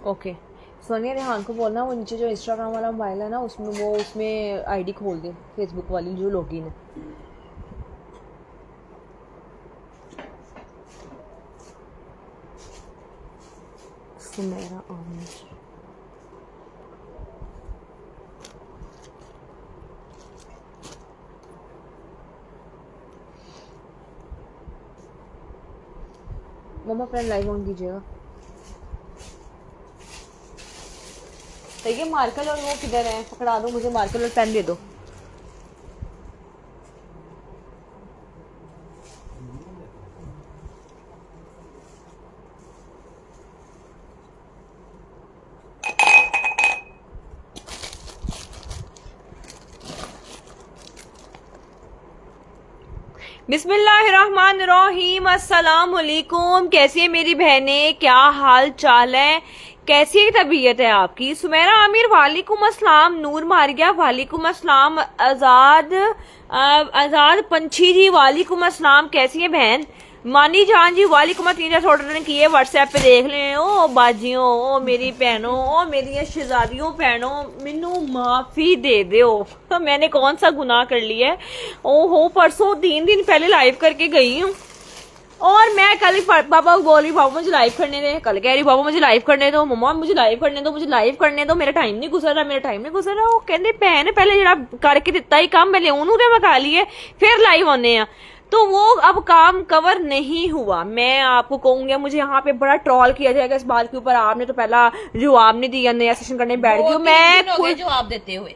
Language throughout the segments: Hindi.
ओके सोनिया रेहान को बोलना वो नीचे जो इंस्टाग्राम वाला मोबाइल है ना उसमें वो उसमें आईडी खोल दे फेसबुक वाली जो लॉगिन है। सुमेरा आमिर मम्मा फ्रेंड लाइव ऑन कीजिएगा। तो ये मार्कर और वो किधर है? पकड़ा दो मुझे, मार्कर और पेन दे दो। बिस्मिल्लाहिर्रहमानिर्रहीम, अस्सलाम वालेकुम। कैसी है मेरी बहनें, क्या हाल चाल है, कैसी तबीयत है आपकी? सुमेरा आमिर वालेकुम अस्सलाम। नूर मारिया वालेकुम अस्सलाम। आजाद पंछी जी वालेकुम अस्सलाम। कैसी है बहन? मानी जान जी वालेकुम। 3 ऑर्डर किए, व्हाट्सएप पे देख लें। ओ बाजियों, ओ मेरी बहनों, ओ मेरी शहजादियों बहनों, मैनू माफी दे दो। मैंने कौन सा गुनाह कर लिया है? ओहो, परसों 3 दिन पहले लाइव करके गई हूँ और मैं कल पापा बोली बाबा मुझे लाइव करने दे। कल कह रही बाबा मुझे लाइव करने दो, मम्मा मुझे लाइव करने दो, मुझे लाइव करने दो, मेरा टाइम नहीं गुजर रहा, मेरा टाइम नहीं गुजर रहा। वो कहते भैन पहले जरा करके दिता ही काम पहले उन्होंने मका लिए फिर लाइव आने हैं, तो वो अब काम कवर नहीं हुआ। मैं आपको कहूंगी मुझे यहाँ पे बड़ा ट्रोल किया जाएगा इस बात के ऊपर। आपने तो पहला जवाब नहीं दिया, नया सेशन करने बैठ गई। मैं जवाब देते हुए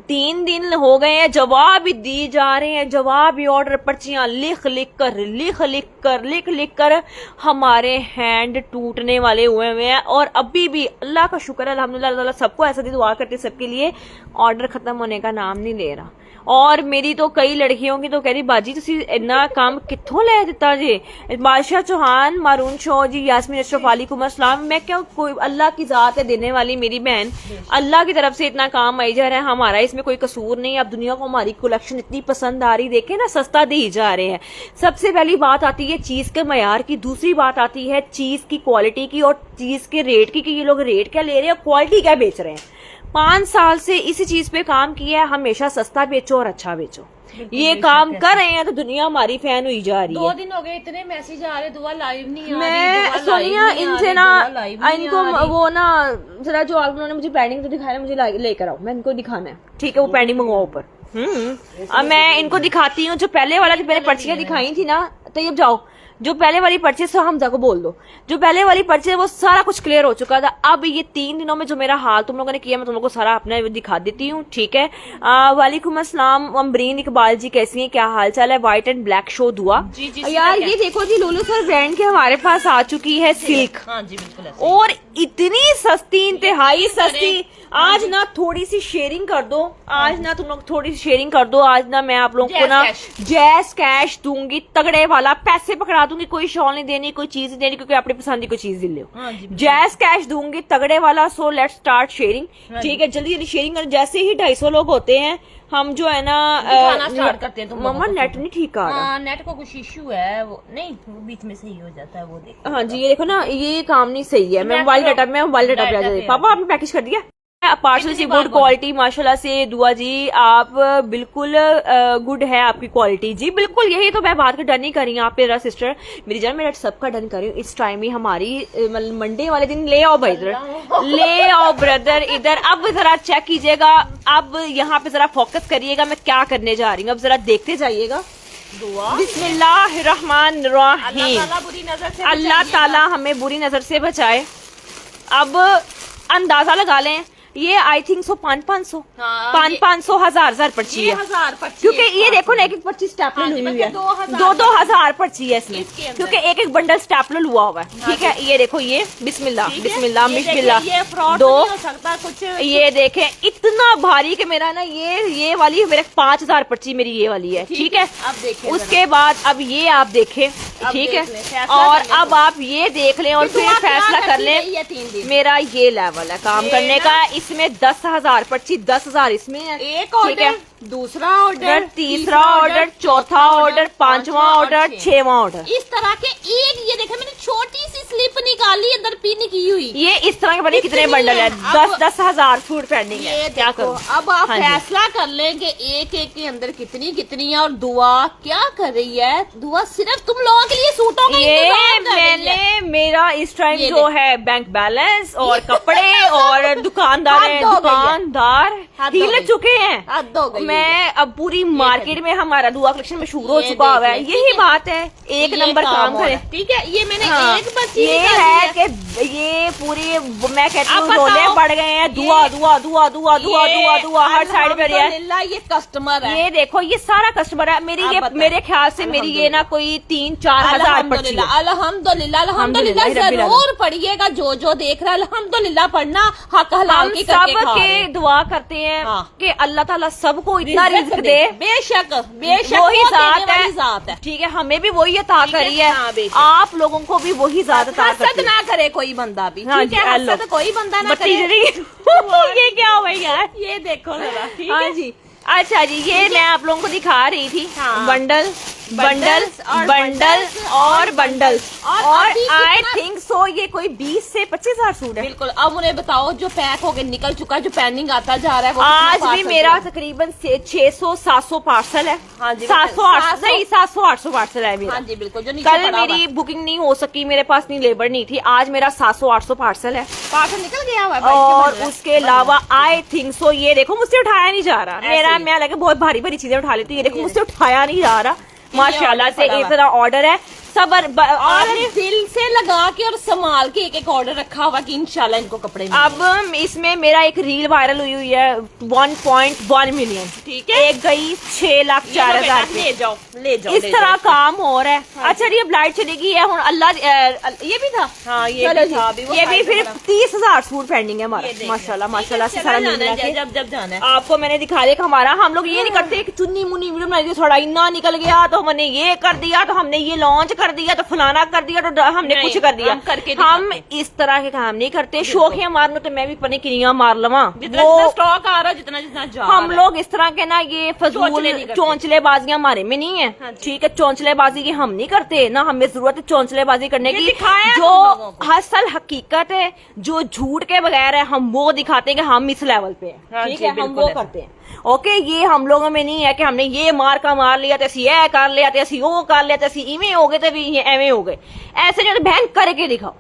3 दिन हो गए हैं, जवाब भी दी जा रहे हैं, जवाब भी ऑर्डर पर्चियां लिख लिख कर हमारे हैंड टूटने वाले हुए हैं। और अभी भी अल्लाह का शुक्र है अल्हम्दुलिल्लाह, सबको ऐसा दी दुआ करते सबके लिए, ऑर्डर खत्म होने का नाम नहीं ले रहा। और मेरी तो कई लड़कियों की तो कह रही बाजी तुसी इन्ना काम कित्थों ले दिता जी। बादशाह चौहान, मारून शो जी, यास्मीन अशरफ वालेकुम अस्सलाम। मैं क्या, कोई अल्लाह की जात है देने वाली मेरी बहन, अल्लाह की तरफ से इतना काम आई जा रहा है, हमारा इसमें कोई कसूर नहीं। अब दुनिया को हमारी कलेक्शन इतनी पसंद आ रही, देखे ना सस्ता दी जा रहे हैं। सबसे पहली बात आती है चीज के मयार की, दूसरी बात आती है चीज की क्वालिटी की और चीज के रेट की, कि ये लोग रेट क्या ले रहे हैं और क्वालिटी क्या बेच रहे हैं। 5 साल से इसी चीज पे काम किया है, हमेशा सस्ता बेचो और अच्छा बेचो। ये काम कर रहे हैं तो दुनिया हमारी फैन हुई जा रही है। 2 दिन हो गए, इतने मैसेज आ रहे, दुआ लाइव नहीं आ रही। मैं सोनिया इनसे ना इनको वो ना जरा जो आप उन्होंने मुझे पेंडिंग तो दिखाया, मुझे लेकर आओ, मैं इनको दिखाना है, ठीक है? वो पेंडिंग मंगवाओ ऊपर। अब मैं इनको दिखाती हूँ जो पहले वाला, जो मैंने पर्चियां दिखाई थी ना, तो ये जाओ जो पहले वाली पर्चेस, हमजा को बोल दो, जो पहले वाली पर्चेस वो सारा कुछ क्लियर हो चुका था। अब ये 3 दिनों में जो मेरा हाल तुम लोगों ने किया, मैं तुम लोगों को सारा अपना दिखा देती हूँ, ठीक है? वालेकुम अस्सलाम अमरीन इकबाल जी, कैसी हैं, क्या हाल चाल है? व्हाइट एंड ब्लैक शो दुआ यार। ये देखो जी, लुलू सर ब्रांड के हमारे पास आ चुकी है सिल्क। हाँ जी बिल्कुल, और इतनी सस्ती, इंतहाई सस्ती। आज ना थोड़ी सी शेयरिंग कर दो, आज ना तुम लोग थोड़ी सी शेयरिंग कर दो। आज ना मैं आप लोगों को ना जैस कैश दूंगी, तगड़े वाला, पैसे पकड़ा दूंगी, कोई शॉल नहीं देनी, कोई चीज नहीं देनी, क्योंकि अपनी पसंद की कोई चीज ले लो। जैस कैश दूंगी तगड़े वाला। सो लेट्स स्टार्ट शेयरिंग, ठीक है? जल्दी जल्दी शेयरिंग कर। जैसे ही 250 लोग होते हैं हम जो है ना स्टार्ट करते हैं। तो मम्मा नेट नहीं ठीक आ रहा। नेट को कुछ इश्यू है, वो नहीं, वो बीच में सही हो जाता है, वो देखो। हाँ जी, ये देखो ना, ये काम नहीं सही है। मैं मोबाइल डाटा पे आ जाती। पापा आपने पैकेज कर दिया? पार्सल से गुड क्वालिटी माशाल्लाह से। दुआ जी आप बिल्कुल गुड है आपकी क्वालिटी जी, बिल्कुल। यही तो मैं बात का डन ही कर रही हूँ। आप मेरा सिस्टर मेरी जान, मेरा सबका डन कर रही हूँ इस टाइम ही। हमारी मंडे वाले दिन ले आओ भाई इधर, ले आओ ब्रदर इधर। अब जरा चेक कीजिएगा, अब यहाँ पे जरा फोकस करिएगा मैं क्या करने जा रही हूँ, अब जरा देखते जाइएगा। बिस्मिल्लाहिर्रहमानिर्रहीम। अल्लाह ताला हमें बुरी नजर से बचाए। अब अंदाजा लगा लें, ये आई थिंक सो 500 500 1000 पर्ची है, क्योंकि ये देखो ना, एक पर्ची स्टैपल हुई है, 2,000 पर्ची है इसमें, क्योंकि एक बंडल स्टैपल हुआ हुआ है, ठीक है? ये देखो, ये बिस्मिल्लाह बिस्मिल्लाह बिस्मिल्लाह 2 कुछ, ये देखें इतना भारी कि मेरा ना ये वाली मेरे 5000 पर्ची मेरी ये वाली है, ठीक है? उसके बाद अब ये आप देखें, ठीक है? और अब आप ये देख लें और फिर फैसला कर लें। मेरा ये लेवल है काम करने का, इसमें 10,000 पर्ची, 10,000 इसमें है। एक ठीक ऑर्डर, है, दूसरा ऑर्डर, तीसरा ऑर्डर, चौथा ऑर्डर, पांचवा ऑर्डर, 6वां ऑर्डर। इस तरह के एक, ये देखे मैंने छोटी सी स्लिप निकाली, अंदर पिन की हुई। ये इस तरह के बने कितने बंडल है? 10,000 सूट पेंडिंग है। क्या करो अब आप हाँ जी। फैसला कर लें कि एक एक के अंदर कितनी कितनी है। और दुआ क्या कर रही है? दुआ सिर्फ तुम लोगों के लिए सूटों का ये इंतजाम कर रही है। मैंने मेरा इस टाइम ये जो है बैंक बैलेंस और कपड़े और दुकानदार हद हो गई है। दुकानदार हद हो हिल गई। चुके हैं। हद हो गई है। मैं अब पूरी मार्केट में हमारा दुआ कलेक्शन मशहूर हो ये चुका हुआ है। देख ले, यही ठीक है। बात है, एक ये नंबर काम हो करे। रहा है, ठीक है। ये मैंने हाँ, एक बच्ची ये निकाली है कि ये पूरी मैं कहती अब हूँ रोले बताओ, पड़ गए हैं। दुआ दुआ दुआ दुआ दुआ दुआ दुआ हर साइड पे रहा है। अल्हम्दुलिल्लाह ये कस्टमर है। ये देखो ये सारा कस्टमर है मेरी। आप ये बताएं। मेरे ख्याल से मेरी ये ना कोई 3-4 हजार पर्ची है। अल्हम्दुलिल्लाह अल्हम्दुलिल्लाह जरूर पढ़िएगा। जो देख रहा है अल्हम्दुलिल्लाह पढ़ना, हक हलाल हम की सब करके खा रहे के हैं। दुआ करते हैं हाँ। कि अल्लाह ताला सबको इतना रिज़्क दे। बेशक बेशक वही वो जात देने वाली है, जात है। ठीक है, हमें भी वही अता ठीक है, करी है। हाँ, बेशक। आप लोगों को भी वही जात अता हसद करती है। ना करे कोई बंदा भी, हाँ ठीक जी, है। हेलो। हसद कोई बंदा ना बत्ती करे। जल रही है। ये क्या हुआ यार? ये देखो जरा, ठीक हाँ है जी। अच्छा जी, ये मैं आप लोगों को दिखा रही थी हाँ। बंडल बंडल बंडल्स और बंडल बंडल्स और बंडल्स और और अभी आई कितना- थिंक सो ये कोई 20 से 25,000 सूट है। बिल्कुल। अब उन्हें बताओ जो पैक होके निकल चुका है, जो पेंडिंग आता जा रहा है, वो आज कितना भी parcel मेरा हुआ? तकरीबन 600-700 पार्सल है। हाँ जी, 700-800 नहीं, 700-800 पार्सल है मेरा। हाँ जी बिल्कुल। जो नीचे कल पड़ा हुआ मेरी बुकिंग नहीं हो सकी, मेरे पास नहीं लेबर नहीं थी। आज मेरा 700-800 पार्सल है। पार्सल निकल गया हुआ है, बाइक के और बन रहा है। उसके अलावा आई थिंक सो ये देखो मुझसे उठाया नहीं जा रहा। ऐसे मेरा ही। मैं लगे बहुत भारी भारी चीजें उठा लेती हूँ, ये देखो ये मुझसे उठाया नहीं जा रहा। माशाल्लाह order से पड़ा हुआ इतना ऑर्डर है। सबर और आपने दिल से लगा के और संभाल के एक एक ऑर्डर रखा हुआ कि इंशाल्लाह इनको कपड़े मिलेंगे। अब इसमें मेरा एक रील वायरल हुई है 1.1 मिलियन। ठीक है। एक गई 6,04,000 ले जाओ ले जाओ। इस तरह काम हो रहा है। अच्छा जी, अब लाइट चली गई है हुन अल्लाह ये भी था। हाँ, ये चलो भी था, अभी जी, वो ये भी साइड फिर पे 30,000 सूट पेंडिंग है हमारा। ये देख माशाल्लाह लो। माशाल्लाह से ठीक सारा है, मिल चला मिला जाना है, के जब जाना है। आपको मैंने दिखा दिया कि हमारा हम लोग ये नहीं करते कि चुन्नी मुन्नी वीडियो बनाई थी, थोड़ा इन्ना निकल गया तो हमने ये कर दिया, तो हमने ये लॉन्च कर दिया, तो फलाना कर दिया, तो हमने नहीं, कुछ कर दिया। हम करके हम दिखाते। इस तरह के काम नहीं करते। शौक है मारने तो मैं भी पने किनिया मार लवा। जितना वो स्टॉक आ रहा है, जितना जितना जा हम रहा है। लोग इस तरह के ना ये फजूल चौंचले नहीं करते। चौंचलेबाजियां हमारे में नहीं है। हाँ जी। ठीक है, चौंचलेबाजी की हम नहीं करते, ना हमें जरूरत है चौंचलेबाजी करने ये की। दिखाया है जो तुम लोगों को। असल हकीकत है, जो झूठ के बगैर है, हम वो दिखाते हैं कि हम इस लेवल पे हैं। हाँ ठीक जी, है, हम बिल्कुल वो ऐसा। करते हैं। ओके, ये हम लोगों में नहीं है कि हमने ये मार का मार लिया तो ऐसी ये कर लिया तो ऐसी वो कर लिया तो ऐसी इवें हो गए तो भी ये एवें हो गए। ऐसे जो बहन करके दिखाओ,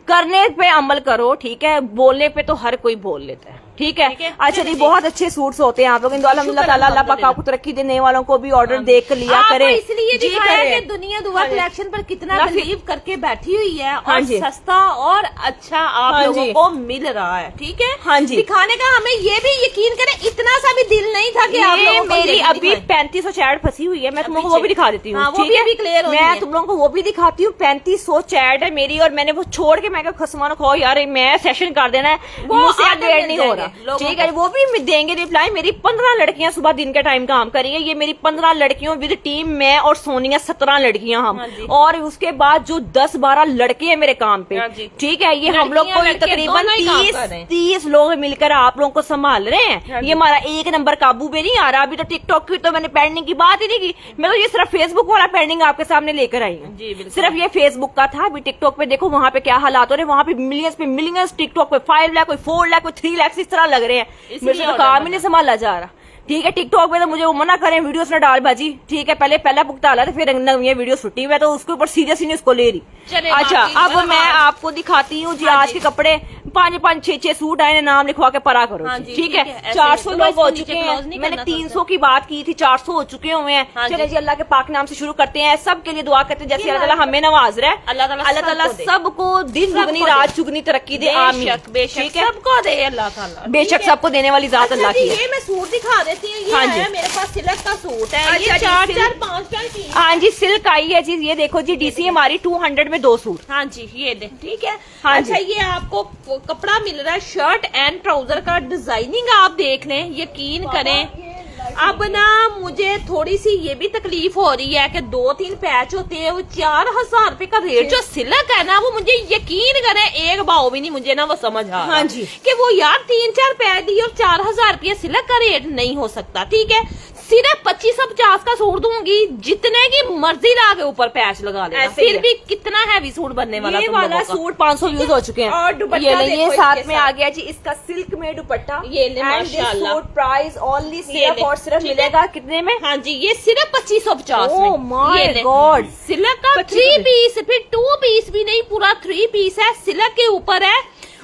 करने पे अमल करो। ठीक है, बोलने पे तो हर कोई बोल लेता है। ठीक है, ठीक है, अच्छा जी, बहुत अच्छे सूट्स होते हैं आप लोग। अल्हम्दुलिल्लाह ताला अल्लाह पाक आपको तरक्की देने वालों को भी ऑर्डर देख लिया आपको करें। इसलिए जी दिखाया करें। कि दुनिया दुआ हाँ जी। कलेक्शन पर कितना ना फिर- बिलीव करके बैठी हुई है हाँ और जी। सस्ता और अच्छा आप हाँ लोगों जी। को मिल रहा है। ठीक है, हाँ जी। दिखाने का हमें ये भी यकीन करें, इतना सा भी दिल नहीं था कि आप ये लोगों को मेरी ये अभी दिखाएं। 3500 चैट फंसी हुई है। मैं तुम लोगों को वो भी पीछे। दिखा देती हूँ। हाँ, वो ठीक भी है? अभी clear होनी मैं है। तुम लोगों को वो भी दिखाती हूँ। 3500 चैट है मेरी, और मैंने वो छोड़ के मैं खसमान खो यार मैं सेशन कर देना है, वो मुझसे आगे अपडेट मिल नहीं हो जाएंगे रहा। लोगों ठीक है, को। वो भी देंगे रिप्लाई। मेरी 15 लड़कियां सुबह दिन के टाइम काम करी है। ये मेरी 15 लड़कियों विद टीम, मैं और सोनिया 17 लड़कियां हम। हाँ जी। और उसके बाद जो 10-12 लड़के हैं मेरे काम पे। हाँ जी। ठीक है, ये हम लोग लड़कियां, को लड़के तकरीबन दोनों ही काम कर रहे हैं। 30 लोग मिलकर आप लोगों को संभाल रहे हैं। हाँ जी। ये हमारा एक नंबर काबू में नहीं आ रहा। अभी तो टिकटॉक की तो मैंने पेंडिंग की बात ही नहीं की। मैं तो ये सिर्फ फेसबुक वाला पेंडिंग आपके सामने लेकर आई हूँ। जी, बिल्कुल। सिर्फ ये फेसबुक का था। अभी टिकटॉक पे देखो वहां पे क्या हालात हो रहे हैं। वहां पे मिलियंस, टिकटॉक पे 5 लाख, कोई 4 लाख, कोई 3 लाख इस तरह लग रहे हैं। इसलिए मेरे से तो order काम ही बना। नहीं संभाला जा रहा। ठीक है, टिकटॉक पे तो मुझे वो मना करें वीडियोस ना डाल बाजी। ठीक है, पहला भुगता ला, तो फिर ये वीडियो छुट्टी हुई, तो उसके ऊपर सीरियसली नहीं उसको ले रही। चले, अच्छा, बाकी अब मतलब मैं हाँ। आपको दिखाती हूँ जी हाँ आज जी। के कपड़े। 5-5, 6-6 सूट आए, नाम लिखवा के परा करो हाँ जी। जी, ठीक है, ऐसे 400 ही। लोग इसको हो नीचे चुके close हैं। नहीं मैंने करना 300 की बात की थी, 400 हो चुके हुए हैं। हाँ चले जी। जी, अल्लाह के पाक नाम से शुरू करते हैं। सबके लिए दुआ करते हैं जैसे अल्लाह ताला हमें नवाज रहा है। अल्लाह ताला अल्लाह ताला सबको दे। सबको दिन सबको दुगनी दे। रात चुगनी तरक्की दे। आमीन। बेशक बेशक ठीक है, सबको दे अल्लाह ताला। बेशक ठीक है? सबको देने वाली जात अच्छा अल्लाह जी, की है। ये मैं सूट दिखा देती हूँ। ये हाँ जी। है मेरे पास सिल्क का सूट है। अच्छा ये जी, 4 सिल्क- 5 की। हाँ जी, सिल्क आई है जी। ये देखो जी, डीसी हमारी 200 में 2 सूट। हाँ जी, ये दे। ठीक है। हाँ अच्छा, जी। ये आपको कपड़ा मिल रहा है शर्ट एंड ट्राउजर का। डिजाइनिंग आप देख लें, यकीन करें। अब ना मुझे थोड़ी सी ये भी तकलीफ हो रही है कि 2-3 पैच होते हैं, वो 4,000 रुपए का रेट जो सिलक है ना, वो मुझे यकीन करें एक भाव भी नहीं मुझे ना वो समझ आ रहा हाँ जी। कि वो यार 3-4 पैच दी और 4,000 रुपये सिलक का रेट नहीं हो सकता। ठीक है, सिर्फ 2550 का सूट दूंगी, जितने की मर्जी ला के ऊपर पैच लगा लेना, ऐसे ही फिर है। भी कितना हैवी सूट बनने वाला ये तुम वाला लोगों का। सूट 500 व्यूज हो चुके हैं। और दुपट्टा ये ले, ये देखो साथ इसके में साथ। आ गया जी इसका सिल्क में दुपट्टा। ये ले, And this माशाल्लाह। सूट प्राइस ओनली ये सिर्फ ले, और सिर्फ ठीक है। मिलेगा कितने में? हाँ जी, ये सिर्फ 2550 Oh में। my ये ले, God। सिलक का 25 3 पीस, फिर 2 पीस भी नहीं, पूरा 3 पीस है, सिलक के ऊपर है।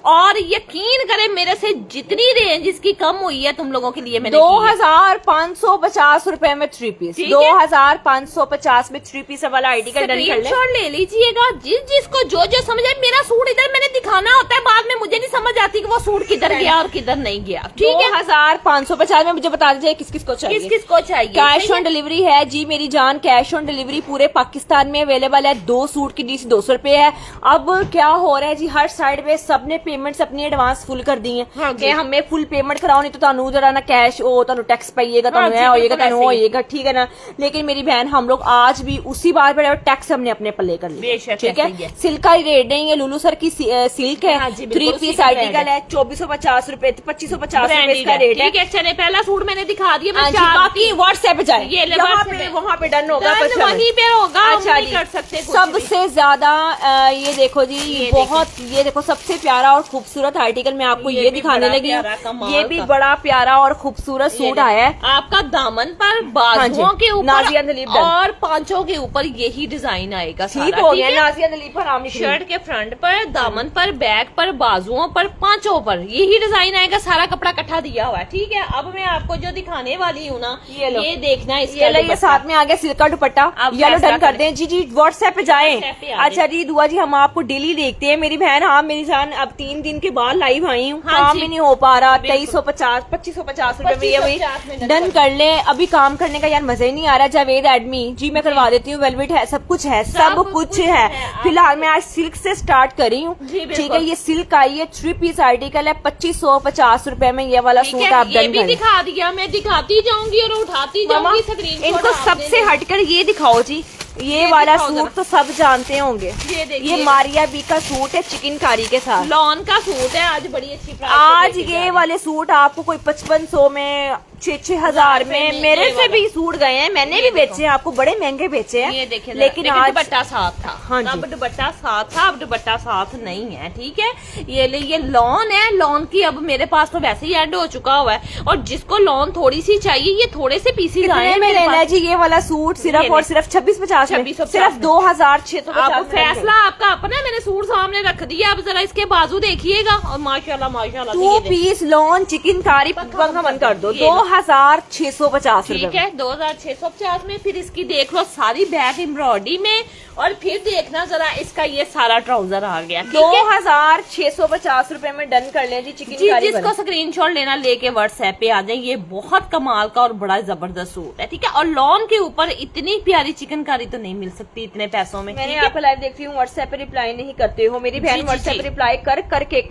और यकीन करें मेरे से जितनी रेंज इसकी कम हुई है तुम लोगों के लिए मैंने की है। 2550 रुपए में 3 पीस, ठीक है। 2550 में 3 पीस वाला आर्टिकल डन कर ले। स्क्रीनशॉट ले लीजिएगा, जिसको जो जो समझे। मेरा सूट इधर मैंने दिखाना होता है, बाद में मुझे नहीं समझ आती कि वो सूट किधर गया और किधर नहीं गया। ठीक है, 2550 में मुझे बता दीजिए किस किस को चाहिए। किस किस को चाहिए? कैश ऑन डिलीवरी है जी मेरी जान, कैश ऑन डिलीवरी पूरे पाकिस्तान में अवेलेबल है। 2 सूट की डीसी 200 रुपए है। अब क्या हो रहा है जी, हर साइड पे सबने पेमेंट्स अपनी एडवांस फुल कर दी है हाँ जी। कि हमें फुल पेमेंट कराओ, नहीं तो ਤੁਹਾਨੂੰ जरा ना कैश ओ ਤੁਹਾਨੂੰ टैक्स पाइएगा, हाँ ਤੁਹਾਨੂੰ जी, है होएगा, बिल्कुल ਤੁਹਾਨੂੰ ऐसे ही। होएगा, ठीक है ना। लेकिन मेरी बहन हम लोग आज भी उसी बात पर टैक्स हमने अपने पल्ले कर लिया, बेशक ठीक ऐसे ही है। है। सिल्क का रेट नहीं है, लुलू सर की सिल्क है, हाँ जी, 3 बिल्कुल पीस सिल्क आर्टिकल है, 2450 रुपए 2550 रुपए इसका रेट है। ठीक है, चले पहला सूट मैंने दिखा दिया। मैं हाँ जी, चार बाकी व्हाट्सएप पे जाए, ये ले, यहाँ WhatsApp पे पे। वहाँ पे डन होगा, डन बस हमें। वहीं पे होगा, हम अच्छा नहीं जी, कर सकते कुछ भी। सबसे ज्यादा ये देखो जी, ये बहुत ये देखो सबसे प्यारा और खूबसूरत आर्टिकल मैं आपको ये ये भी दिखाने बड़ा लगी हूँ। प्यारा, कमाल ये भी का। बड़ा प्यारा और खूबसूरत ये सूट ले, आया है। आपका दामन पर हाँ बाजुओं जी, के नाज़िया ऊपर नलीब डन। और पांचों के ऊपर यही डिजाइन आएगा ठीक सारा, हो ठीक गया, है? नाज़िया नलीब पर नाम लिखी। शर्ट के फ्रंट पर, दामन पर, बैक पर, बाजुओं पर, पांचों पर यही डिजाइन आएगा। सारा कपड़ा इकट्ठा दिया हुआ है। ठीक है, अब मैं आपको जो दिखाने वाली हूँ ना, ये लो। ये देखना इसका ये ले, ये दुपट्टा। साथ में आ गया सिल्क का दुपट्टा। अब ये लो फैसला डन कर करें। दें जी जी, व्हाट्सएप पे जाएं। WhatsApp पे आ अच्छा जी दुआ जी, हम आपको डेली देखते हैं मेरी बहन। हाँ मेरी जान, अब 3 दिन के बाद लाइव आई हूँ, हाँ काम जी। ही नहीं हो पा रहा। बिल्कुल। 2350 2550 रुपए में ये 2550 में वही डन डन कर ले। अभी काम करने का यार मजा ही नहीं आ रहा। जावेद एडमी जी मैं करवा देती हूँ, वेलवेट है, सब कुछ है, सब कुछ है। आप- फिलहाल मैं आज सिल्क से स्टार्ट कर रही हूँ, जी, बिल्कुल। ठीक है। ये सिल्क आई है, 3 पीस आर्टिकल है, 2550 रुपए में ये वाला ठीक सूट है, आप ये डन भी कर लें। दिखा दिया, मैं दिखाती जाऊंगी और उठाती मामा जाऊंगी स्क्रीन। इनको सबसे हटकर ये दिखाओ जी, ये वाला दिखाओ सूट तो सब जानते होंगे। ये देखिए, ये मारिया बी का सूट है चिकनकारी के साथ। लॉन का सूट है, आज बड़ी अच्छी प्राइस पे आज देके जा ये रहे वाले सूट आपको कोई 5500 में 6-6 में मेरे ये से वाला। भी सूट गए हैं, मैंने ये भी देखो। बेचे हैं, आपको बड़े महंगे बेचे हैं। ये देखिए, लेकिन आज दुपट्टा साथ था। हाँ जी। अब दुपट्टा साथ था, अब दुपट्टा साथ नहीं है। ठीक है, ये लॉन है। लॉन की अब मेरे पास तो वैसे ही एंड हो चुका हुआ है, और जिसको लॉन थोड़ी सी चाहिए, ये थोड़े से पीसीज आए कितने हैं में मेरे लेना है पास। जी ये वाला सूट? सिर्फ ये और ले। सिर्फ 2650 में, 2650 सिर्फ में। 2650 आपको फैसला आपका अपना है, मैंने सूट सामने रख दिया। अब जरा इसके बाजू देखिएगा, और माशाल्लाह माशाल्लाह से 2 ये देखिए। पीस लॉन चिकनकारी पंखा बंद कर दो, ये लो। 2650 ठीक रुपए। है, 2650 में। फिर इसकी देख लो सारी बैक एम्ब्रॉयडरी में, और फिर देखना जरा इसका ये सारा ट्राउजर आ गया। ठीक है, 2650 रुपए में डन कर लें जी चिकनकारी जिसको वाला। स्क्रीनशॉट लेना लेके व्हाट्सएप पे आ जाए। ये बहुत कमाल का और बड़ा जबरदस्त सूट है। ठीक है, और लॉन के ऊपर इतनी प्यारी चिकनकारी तो नहीं मिल सकती इतने पैसों में। मैंने ठीक है? आपको लाइव देखती हूँ, व्हाट्सएप पे रिप्लाई नहीं करते हो मेरी जी, बहन। जी, व्हाट्सएप जी। पे रिप्लाई कर करके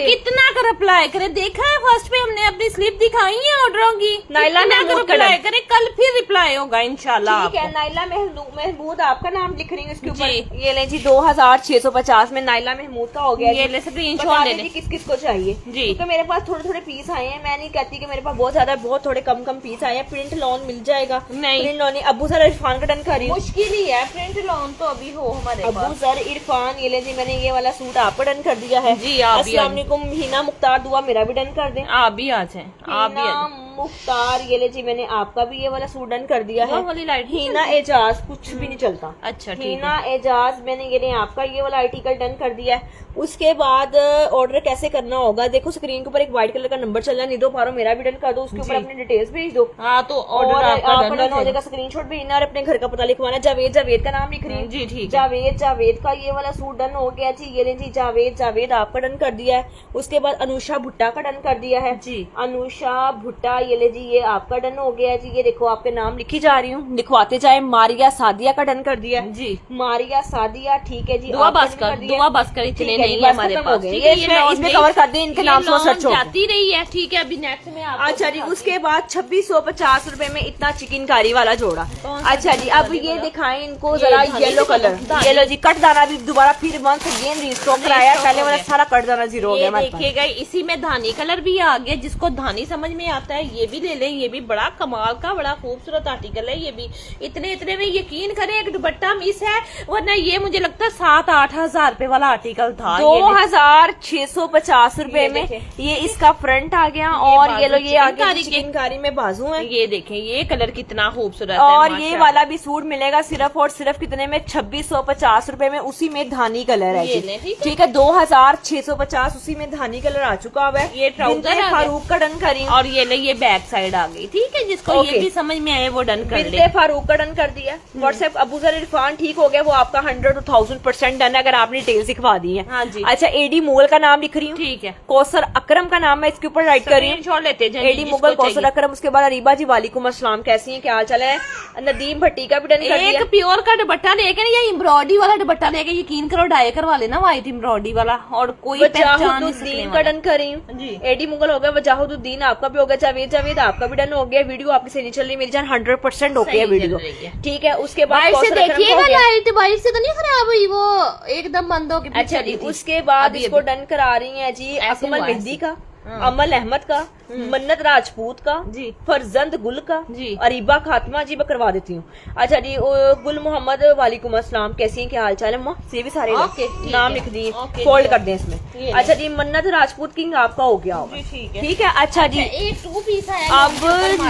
कितना कर अप्लाई करे, देखा है फर्स्ट पे हमने अपनी स्लिप दिखाई है ऑर्डरों की। नाइला कितना महमूद कर अप्लाई कलर। करे, कल फिर रिप्लाई होगा इंशाल्लाह ठीक है, आपको। नाइला महमूद आपका नाम लिख रही हूँ इसके ऊपर। जी। ये ले जी 2650 में नाइला महमूद का हो गया ये जी। ले स्क्रीनशॉट बता ले दें ले। जी किस किस को चाहिए जी। तो मेरे पास थोड़े थोड़े पीस आए हैं। मैं नहीं कहती कि मेरे पास बहुत ज्यादा, बहुत थोड़े कम कम पीस आए हैं। प्रिंट लॉन मिल जाएगा? नहीं। Print lawn Abu sir Irfan का डन कर रही हूँ। मुश्किल ही है, प्रिंट लॉन तो अभी हो हमारे अबू पास। सर इरफान, ये ले जी मैंने ये वाला सूट आपको डन कर दिया है। जी, आप भी अस्सलाम वालेकुम हीना मुख्तार, दुआ मेरा भी डन कर दें। आप भी आ जाए, आप भी आ हीना जाए। मुख्तार, ये ले जी मैंने आपका भी ये वाला सूट डन कर दिया है। वो वाली लाइट नहीं हीना एजाज कुछ भी नहीं चलता। अच्छा, ठीक हीना है। एजाज मैंने ये आपका ये वाला आर्टिकल डन कर दिया है। उसके बाद ऑर्डर कैसे करना होगा, देखो स्क्रीन के ऊपर एक व्हाइट कलर का नंबर चल रहा है, नहीं दो पारो मेरा भी डन कर दो, उसके ऊपर जी। अपनी डिटेल्स भेज दो। हाँ, तो और ऑर्डर आपका आपका डन हो डन जाएगा। स्क्रीनशॉट भेजना और अपने घर का पता लिखवाना। जावेद का नाम लिख रही हूँ जी, ठीक है। जावेद का ये वाला सूट डन हो गया जी। ये ले जी जावेद आपका डन कर दिया है। उसके बाद अनुषा भुट्टा का डन कर दिया है जी। अनुषा भुट्टा, ये ले जी, ये आपका डन हो गया जी। ये देखो आपके नाम लिखी जा रही हूँ, लिखवाते जाए। मारिया सादिया का डन कर दिया है जी, मारिया सादिया, ठीक है जी। दुआ आपका बस डन कर, दिया। दुआ बस कर, इतने ठीक है नहीं जी, है बस हमारे खत्म पास। हो गए। ठीक ये है, ये इसमें कवर कर दें, इनके नाम से सर्च हो गए। जाती रही है। ठीक है, अभी नेक्स्ट में आपको अच्छा जी, उसके बाद 2650 रुपए में इतना चिकनकारी वाला जोड़ा। कौन सा अच्छा जी, अब ये दिखाएं इनको जरा धानी येलो का कलर। धानी। येलो जी, कट दाना भी दोबारा फिर वंस अगेन रिस्टॉक कराया। Restock पहले हो वाला गया। सारा कट दाना जीरो हो गया ये हमारे पास। देखिएगा, इसी में धानी कलर भी आ गया। जिसको धानी समझ में आता है ये भी ले लें। ये भी बड़ा कमाल का, बड़ा खूबसूरत आर्टिकल है। ये भी इतने में यकीन करें एक दुपट्टा मिस है, वरना ये मुझे लगता है 7-8 हजार रुपए वाला आर्टिकल था। 2650 रुपए ये में देखें। ये इसका फ्रंट आ गया। ये और बाजू ये लो, ये आगे चिकनकारी के। चिकनकारी में बाजू है। ये देखें, ये कलर कितना खूबसूरत है। और ये माशाअल्लाह। वाला भी सूट मिलेगा सिर्फ और सिर्फ कितने में, 2650 रुपए में। उसी में धानी कलर है ये जी। ले, ठीक है। ठीक है, 2650 उसी में धानी कलर आ चुका हुआ है। ये ट्राउजर बिन्ते आ गया। फारूक का डन करी। और ये ले, ये बैक साइड आ गई। ठीक है, जिसको ये Okay. भी समझ में आए वो डन कर ले। बिन्ते फारूक का डन कर दिया। व्हाट्सएप अबूजर इरफान ठीक हो गया, वो आपका 100 to 1000% डन है अगर आपने डिटेल सिखवा दी है। हाँ जी। अच्छा, एडी मुगल का नाम लिख रही हूँ। ठीक है, कौसर अकरम का नाम है, इसके ऊपर राइट कर रही हूँ। स्क्रीनशॉट लेते जाइए एडी जिसको मुगल, कौसर चाहिए। अकरम। उसके बाद अरीबा जी, वालेकुम अस्सलाम, कैसी हैं, क्या हाल चाल है। नदीम भट्टी का भी डन कर दिया। एक प्योर का दुपट्टा लेके ना, ये एम्ब्रॉयडरी वाला दुपट्टा लेके यकीन करो डाई करवा लेना, व्हाइट एम्ब्रॉयडरी वाला, और कोई पहचान नहीं सकने वजाहुद्दीन का वाला। डन कर रही हूँ जी। एडी मुगल हो गया, वजाहुद्दीन आपका भी हो गया, जावेद जावेद आपका भी डन हो गया। वीडियो आपकी सही नहीं चल रही मेरी जान, 100% हो सही गया चल वीडियो। रही है। ठीक है, उसके बाद बाहर से कौसर अकरम का देखिएगा, हो गया। लाइट बाहर से तो नहीं खराब हुई, वो एकदम बंद हो के अच्छा जी, उसके बाद अभी- इसको अभी। डन करा रही हैं जी ऐसे अकमल हुआ, मेहंदी ऐसे। का, हाँ। अमल अहमद का, मन्नत राजपूत का जी। फरजंद गुल का जी। अरीबा खातिमा जी, मैं करवा देती हूँ। अच्छा जी, गुल मोहम्मद, वालेकुम अस्सलाम, कैसी हैं, क्या हाल चाल है माँ। ये भी सारे ओके, ठीक नाम है। लिख दिए, ओके, फोल्ड जी। कर दें इसमें। ये अच्छा जी, मन्नत राजपूत किंग आपका हो गया होगा। जी, ठीक है। ठीक है। अच्छा जी, एक 2 पीस है। अब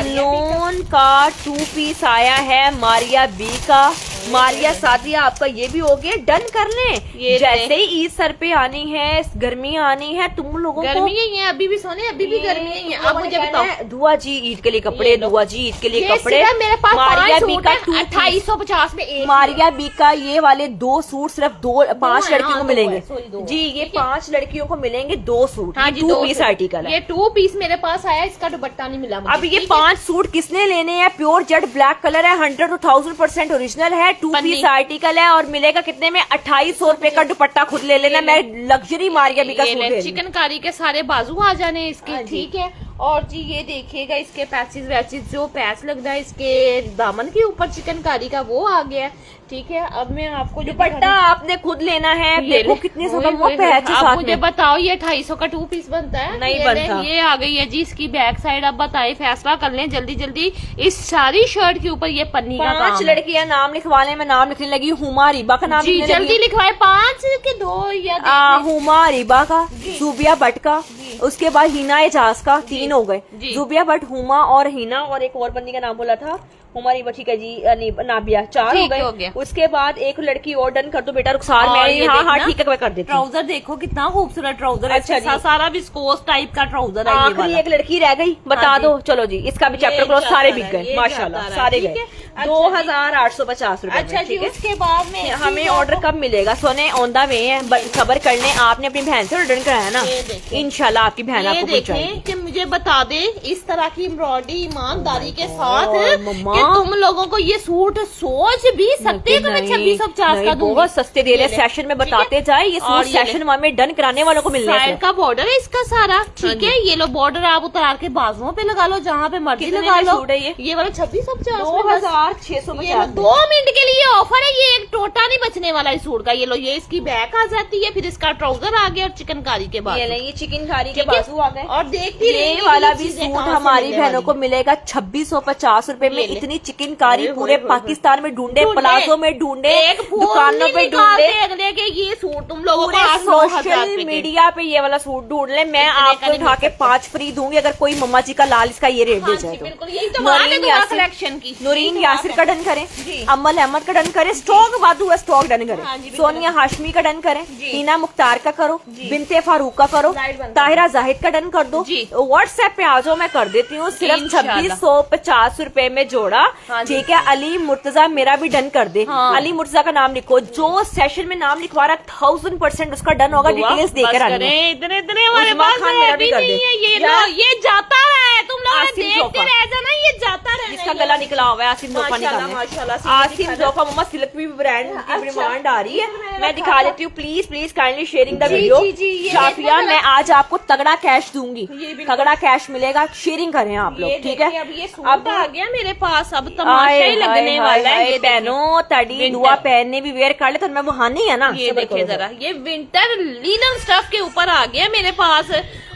लोन का 2 पीस आया है मारिया बी का। मारिया सादिया आपका ये भी हो गया, डन कर लें। ये जैसे ही ईद सर पे आनी है, गर्मी आनी है, तुम लोगों को गर्मी ही है, अभी भी सोने, अभी भी गर्मी ही है। अब मुझे बताओ, दुआ जी ईद के लिए कपड़े, ये लो। दुआ जी ईद के लिए ये कपड़े। सिर्फ मेरे पास मारिया 5 बी सूट का है, 2 2850 में एक। मारिया बी का ये वाले 2 सूट सिर्फ 5 है, लड़कियों हाँ, को दो मिलेंगे है, sorry, दो है। जी। ये ठीक है। 5 लड़कियों को मिलेंगे 2 सूट। हाँ जी, 2 दो पीस सूट। आर्टिकल है। ये 2 पीस मेरे पास आया, इसका दुपट्टा नहीं मिला मुझे। अब ये ठीक है? 5 सूट किसने लेने हैं, प्योर जेड ब्लैक कलर है, 100 to 1000% ओरिजिनल है, 2 पन्नी। पीस आर्टिकल है। और मिलेगा कितने में, 2800 रुपए का दुपट्टा खुद ले लेना। मैं लग्जरी मारिया भी का ये सूट ले, ले रही हूँ। चिकनकारी के सारे बाजू आ जाने हाँ इसके। जी। ठीक है, और जी ये देखिएगा, इसके पैचेस वैचेस, जो पैच लग रहा है इसके दामन के ऊपर चिकनकारी का, वो आ गया। ठीक है, अब मैं आपको जो दुपट्टा आपने खुद लेना है। ये देखो ले। कितने ओए, सौ ओए, पैच है आप साथ मुझे में। बताओ, ये 250 का 2 पीस बनता है? नहीं ये बनता। ले, ये आ गई है जी इसकी बैक साइड। अब बताए, फैसला कर लें जल्दी जल्दी। इस सारी शर्ट के ऊपर ये पन्नी का 5 काम है। लड़कियां नाम लिखवा लें, मैं नाम लिखने लगी। हुमा रिबा का नाम जी, लिखने लगी। जल्दी लिखवाए, 5 के 2 या हुमा रिबा का, जुबिया भट्ट का, उसके बाद हिना एजाज का, 3 हो गए। जी। जुबिया भट्ट, हुमा और हिना, और एक और बंदी का नाम बोला था हुमा रिबा। ठीक है जी, नाबिया, 4 ठीक हो हो गया। गए। उसके बाद एक लड़की और डन कर दो बेटा, रुखसार। और मैं ये हाँ हाँ देखना, ठीक है, मैं कर देती हूँ। ट्राउजर देखो कितना खूबसूरत ट्राउजर है। अच्छा इसके साथ जी। सारा विस्कोस टाइप का ट्राउजर है ये आखिरी वाला। एक लड़की रह गई, बता हाँ जी। दो। चलो जी, इसका भी ये चैप्टर क्लोज, जाता सारे रहा, बिक गए ये माशाल्लाह, जाता रहा, सारे ठीक गए। है। अच्छा जी। 2850 रुपए। अच्छा जी, ठीक है। उसके बाद में हमें ऑर्डर कब मिलेगा, सोने ऑन द वे है, खबर करने। आपने अपनी बहन से ऑर्डर कराया ना, ये देखें। इंशाल्लाह आपकी बहन ये आपको पहुंचाएगी। देखें कि मुझे बता दे, इस तरह की एम्ब्रॉयडरी ईमानदारी के साथ मम्मा। कि तुम लोगों को ये सूट सोच भी सकते हैं कि मैं 2650 का दूंगी। बहुत सस्ते दे रहे हैं। ये ले। सेशन में ठीक है? बताते जाए, ये और सूट ये ले। सेशन में डन कराने वालों को मिलने साइड का बॉर्डर है इसका सारा। ठीक जी। है, ये लो बॉर्डर आप उतार के बाजुओं पे लगा लो, जहाँ पे मर्जी कितने लगा में लो। सूट है ये? वाला 2650 2650। 2 मिनट के लिए ऑफर है, ये एक टोटा नहीं बचने वाला इस सूट का। ये लो, ये इसकी बैक आ जाती है, फिर इसका ट्राउजर आ गया और चिकनकारी के बाद ये नहीं, ये चिकनकारी के ठीक है? बाजू आ गए। और देखती ये रहेंगे वाला ये भी चीजें सूट कहाँ से हमारी मिलने बहनों वाली को मिलेगा 2650 रुपए में। ये ले। इतनी चिकनकारी ओए, पूरे ओए, ओए, पाकिस्तान में ढूंढे, ढूंढे। प्लाजो में ढूंढे, एक फोन दुकानों नहीं पे निकालते ढूंढे, अगले के ये सूट तुम लोगों को पूरे 8-9 हजार सोशल रुपए के। मीडिया पे ये वाला सूट ढूंढ ले। मैं इतने का आपको नहीं उठा के मिल सकता। 5 फ्री दूंगी अगर कोई मम्मा जी का लाल इसका ये रेट हाँ दे जी, जाए तो। बिल्कुल, यही तो बात है नूरीन तुम्हारा यासिर, कलेक्शन की। नूरीन यही तो यासिर बात का है। डन करें, जी। अमल अहमद का डन करें, स्टॉक वादू है, स्टॉक डन हाँ करें, जी, बिल्कुल। सोनिया हाशमी का डन करें, जी। हीना मुख्तार का करो, जी। बिनते फारूक का करो, लाइट बंद कर ताहिरा जाहिद का डन कर दो। जी। व्हाट्सएप पे आ जाओ, मैं कर देती हूँ सिर्फ इंशाल्लाह। 2650 रुपए में जोड़ा। हाँ जी। ठीक है, अली मुर्तजा मेरा भी डन कर दे। हाँ। अली मुर्तजा का नाम लिखो, जो सेशन में नाम लिखवा रहा 1000% उसका डन होगा। दुआ डिटेल्स बस देकर आनी है। करें, इतने हमारे उस्मा पास खान मेरा है भी भी कर नहीं दे। है। ये यार, लो, ये जाता है तुम लोग आसिम देखते जोफा। रह जाना, ये जाता रहना। जिसका गला निकला हुआ है आसिम जोफा माशाल्लाह, निकालने। माशाल्लाह, आसिम जोफा मम्मा सिल्क भी ब्रांड की डिमांड आ रही है। मैं दिखा देती हूँ, please please kindly sharing the video. जी, ये शाफिया देखो मैं आज आपको तगड़ा कैश दूंगी, ये बिल्कुल। तगड़ा कैश मिलेगा, शेयरिंग करें आप लोग, ठीक है। अब ये सूट आ गया मेरे पास, अब तमाशा ही लगने वाला है। ये पहनो तड़ी विंटर। दुआ पहनने भी वेयर कर ले तो मैं वो हानि है ना। ये सबर देखिए करो। जरा, ये विंटर लीलन स्टफ के ऊपर आ गया मेरे पास,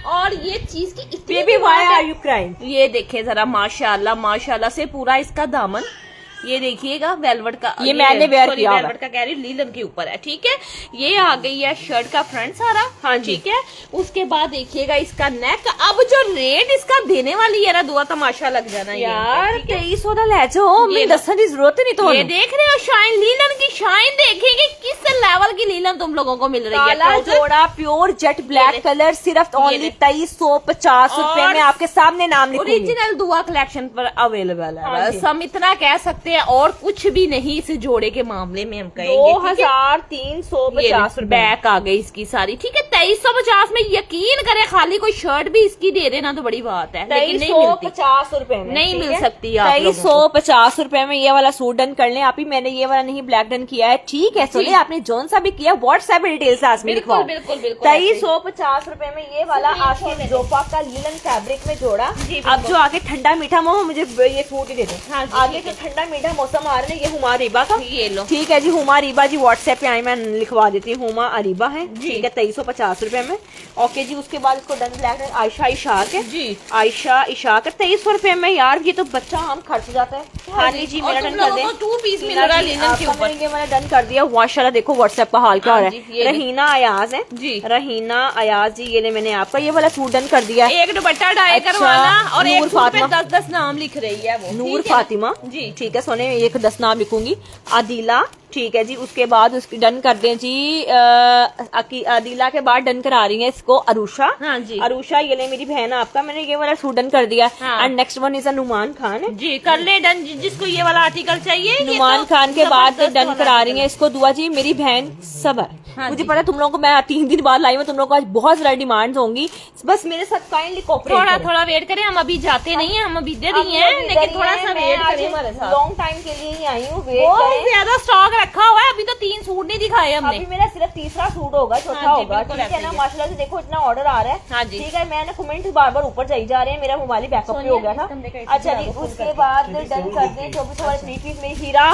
और ये चीज की इतनी baby why are you crying? ये देखिए जरा, माशाल्लाह माशाल्लाह से पूरा इसका दामन, ये देखिएगा वेलवेट का, ये मैंने वेयर sorry, किया हुआ है। वेलवेट का कह रही, लीलन के ऊपर है, ठीक है। ये आ गई है शर्ट का फ्रंट सारा, हाँ जी। ठीक है। उसके बाद देखिएगा इसका नेक, अब जो रेट इसका देने वाली है ना, दुआ तमाशा लग जाना यार ठीक है? 2300 दा ले जाओ, ये मैं लो। दसन की जरूरत ही नहीं तो ये देख रहे हो शाइन, लीलन की शाइन देखेंगे किस लेवल की लीलन तुम लोगों को मिल रही है। काला ट्राउजर जोड़ा प्योर जेट ये ब्लैक ले। कलर, सिर्फ ये ओनली ले। 2350 रुपए और में आपके सामने नाम लिखूंगी। ओरिजिनल दुआ कलेक्शन पर अवेलेबल है। हाँ जी। बस हम इतना कह सकते हैं, और कुछ भी नहीं इस जोड़े के मामले में हम कहेंगे। 2350 रुपए। बैक आ गई इसकी सारी, ठीक है। 2350 में यकीन करें, खाली कोई शर्ट भी इसकी दे देना तो बड़ी बात है, लेकिन नहीं मिलती। 2350 रुपए में नहीं ठीक मिल है? सकती आप लोगों को। 2350 रुपए में ये वाला सूट डन कर लें आप ही। मैंने ये वाला नहीं ब्लैक डन किया है, ठीक है। सुनिए, आपने जोन सा भी किया, व्हाट्सएप डिटेल्स आज में बिल्कुल लिखवाओ। बिल्कुल बिल्कुल। 2350 रुपए में ये वाला आसिम जोफा का लीलन फैब्रिक में जोड़ा। जी, अब बिल्कुल। जो आगे ठंडा मीठा मोह, मुझे ये सूट ही दे दो। हाँ जी, आगे ठीक जो है। ठंडा मीठा मौसम आ रहा है, ये हुमा अरीबा का, ये लो। ठीक है जी। हुमा अरीबा जी व्हाट्सएप पे आई, मैं लिखवा देती हूँ। हुमा अरीबा है, ठीक है। 2350 रुपए में, ओके जी। उसके बाद इसको डन ब्लैक आयशा इशाक है जी। आयशा इशाक 2300 रुपए में। यार ये तो बच्चा हम खर्च जाता है। हाँ जी, और मेरा तुम डन कर लोगों दे। को 2 पीस मिल मीना रहा है जी, लीलन के आपका ऊपर। मैंने ये मैंने डन कर दिया। माशाल्लाह देखो व्हाट्सएप का हाल क्या हो हाँ रहा जी, ये है। रहीना अयाज है जी। रहीना अयाज जी, ये ले मैंने आपका ये वाला सूट डन कर दिया है। एक दुपट्टा डाई अच्छा, करवाना, और एक नूर सूट पे फातिमा। 10-10 नाम लिख रही है वो, नूर ठीक है? फातिमा जी। ठीक है सोने, एक 10 नाम लिखूंगी। आदिला, ठीक है जी। उसके बाद उसकी डन कर दें जी। आदिला के बाद डन करा रही है इसको अरुषा। हाँ जी। अरुषा, ये ले मेरी बहन आपका, मैंने ये वाला सूट डन कर दिया। हाँ। And next one is Numan Khan है। जी, कर ले डन, जिसको ये वाला आर्टिकल चाहिए। ये नुमान तो खान के बाद जबरदस्त डन वाला करा रही आर्टिकल है इसको दुआ जी मेरी बहन सबर। हाँ मुझे जी। पता है तुम लोगों को, मैं 3 दिन बाद लाई हूँ, तुम लोगों को आज बहुत सारी डिमांड्स होंगी, बस मेरे साथ काइंडली कोऑपरेट थोड़ा करें। थोड़ा वेट करें, हम अभी जाते नहीं है, हम अभी इधर अब ही हैं, लोग लेकिन इधर थोड़ा ही सा हैं, वेट मैं करें आज हमारे साथ। लॉन्ग टाइम के लिए ही आई हूँ, वेट बहुत करें। ज्यादा स्टॉक रखा हुआ है, अभी तो 3 सूट नहीं दिखाए हमने। अभी मेरा सिर्फ तीसरा सूट होगा, चौथा हाँ जी, होगा, बिल्कुल ठीक है ऐसे ना। ही है। माशाल्लाह से देखो इतना ऑर्डर आ रहा है। हाँ जी। ठीक है, मैंने कमेंट बार बार ऊपर जाई जा रहे हैं, मेरा मोबाइल बैकअप पे हो गया था। कमरे का अच्छा जी, उसके बाद डन कर दें 24 वाले 3 पीस मेरी हीरा,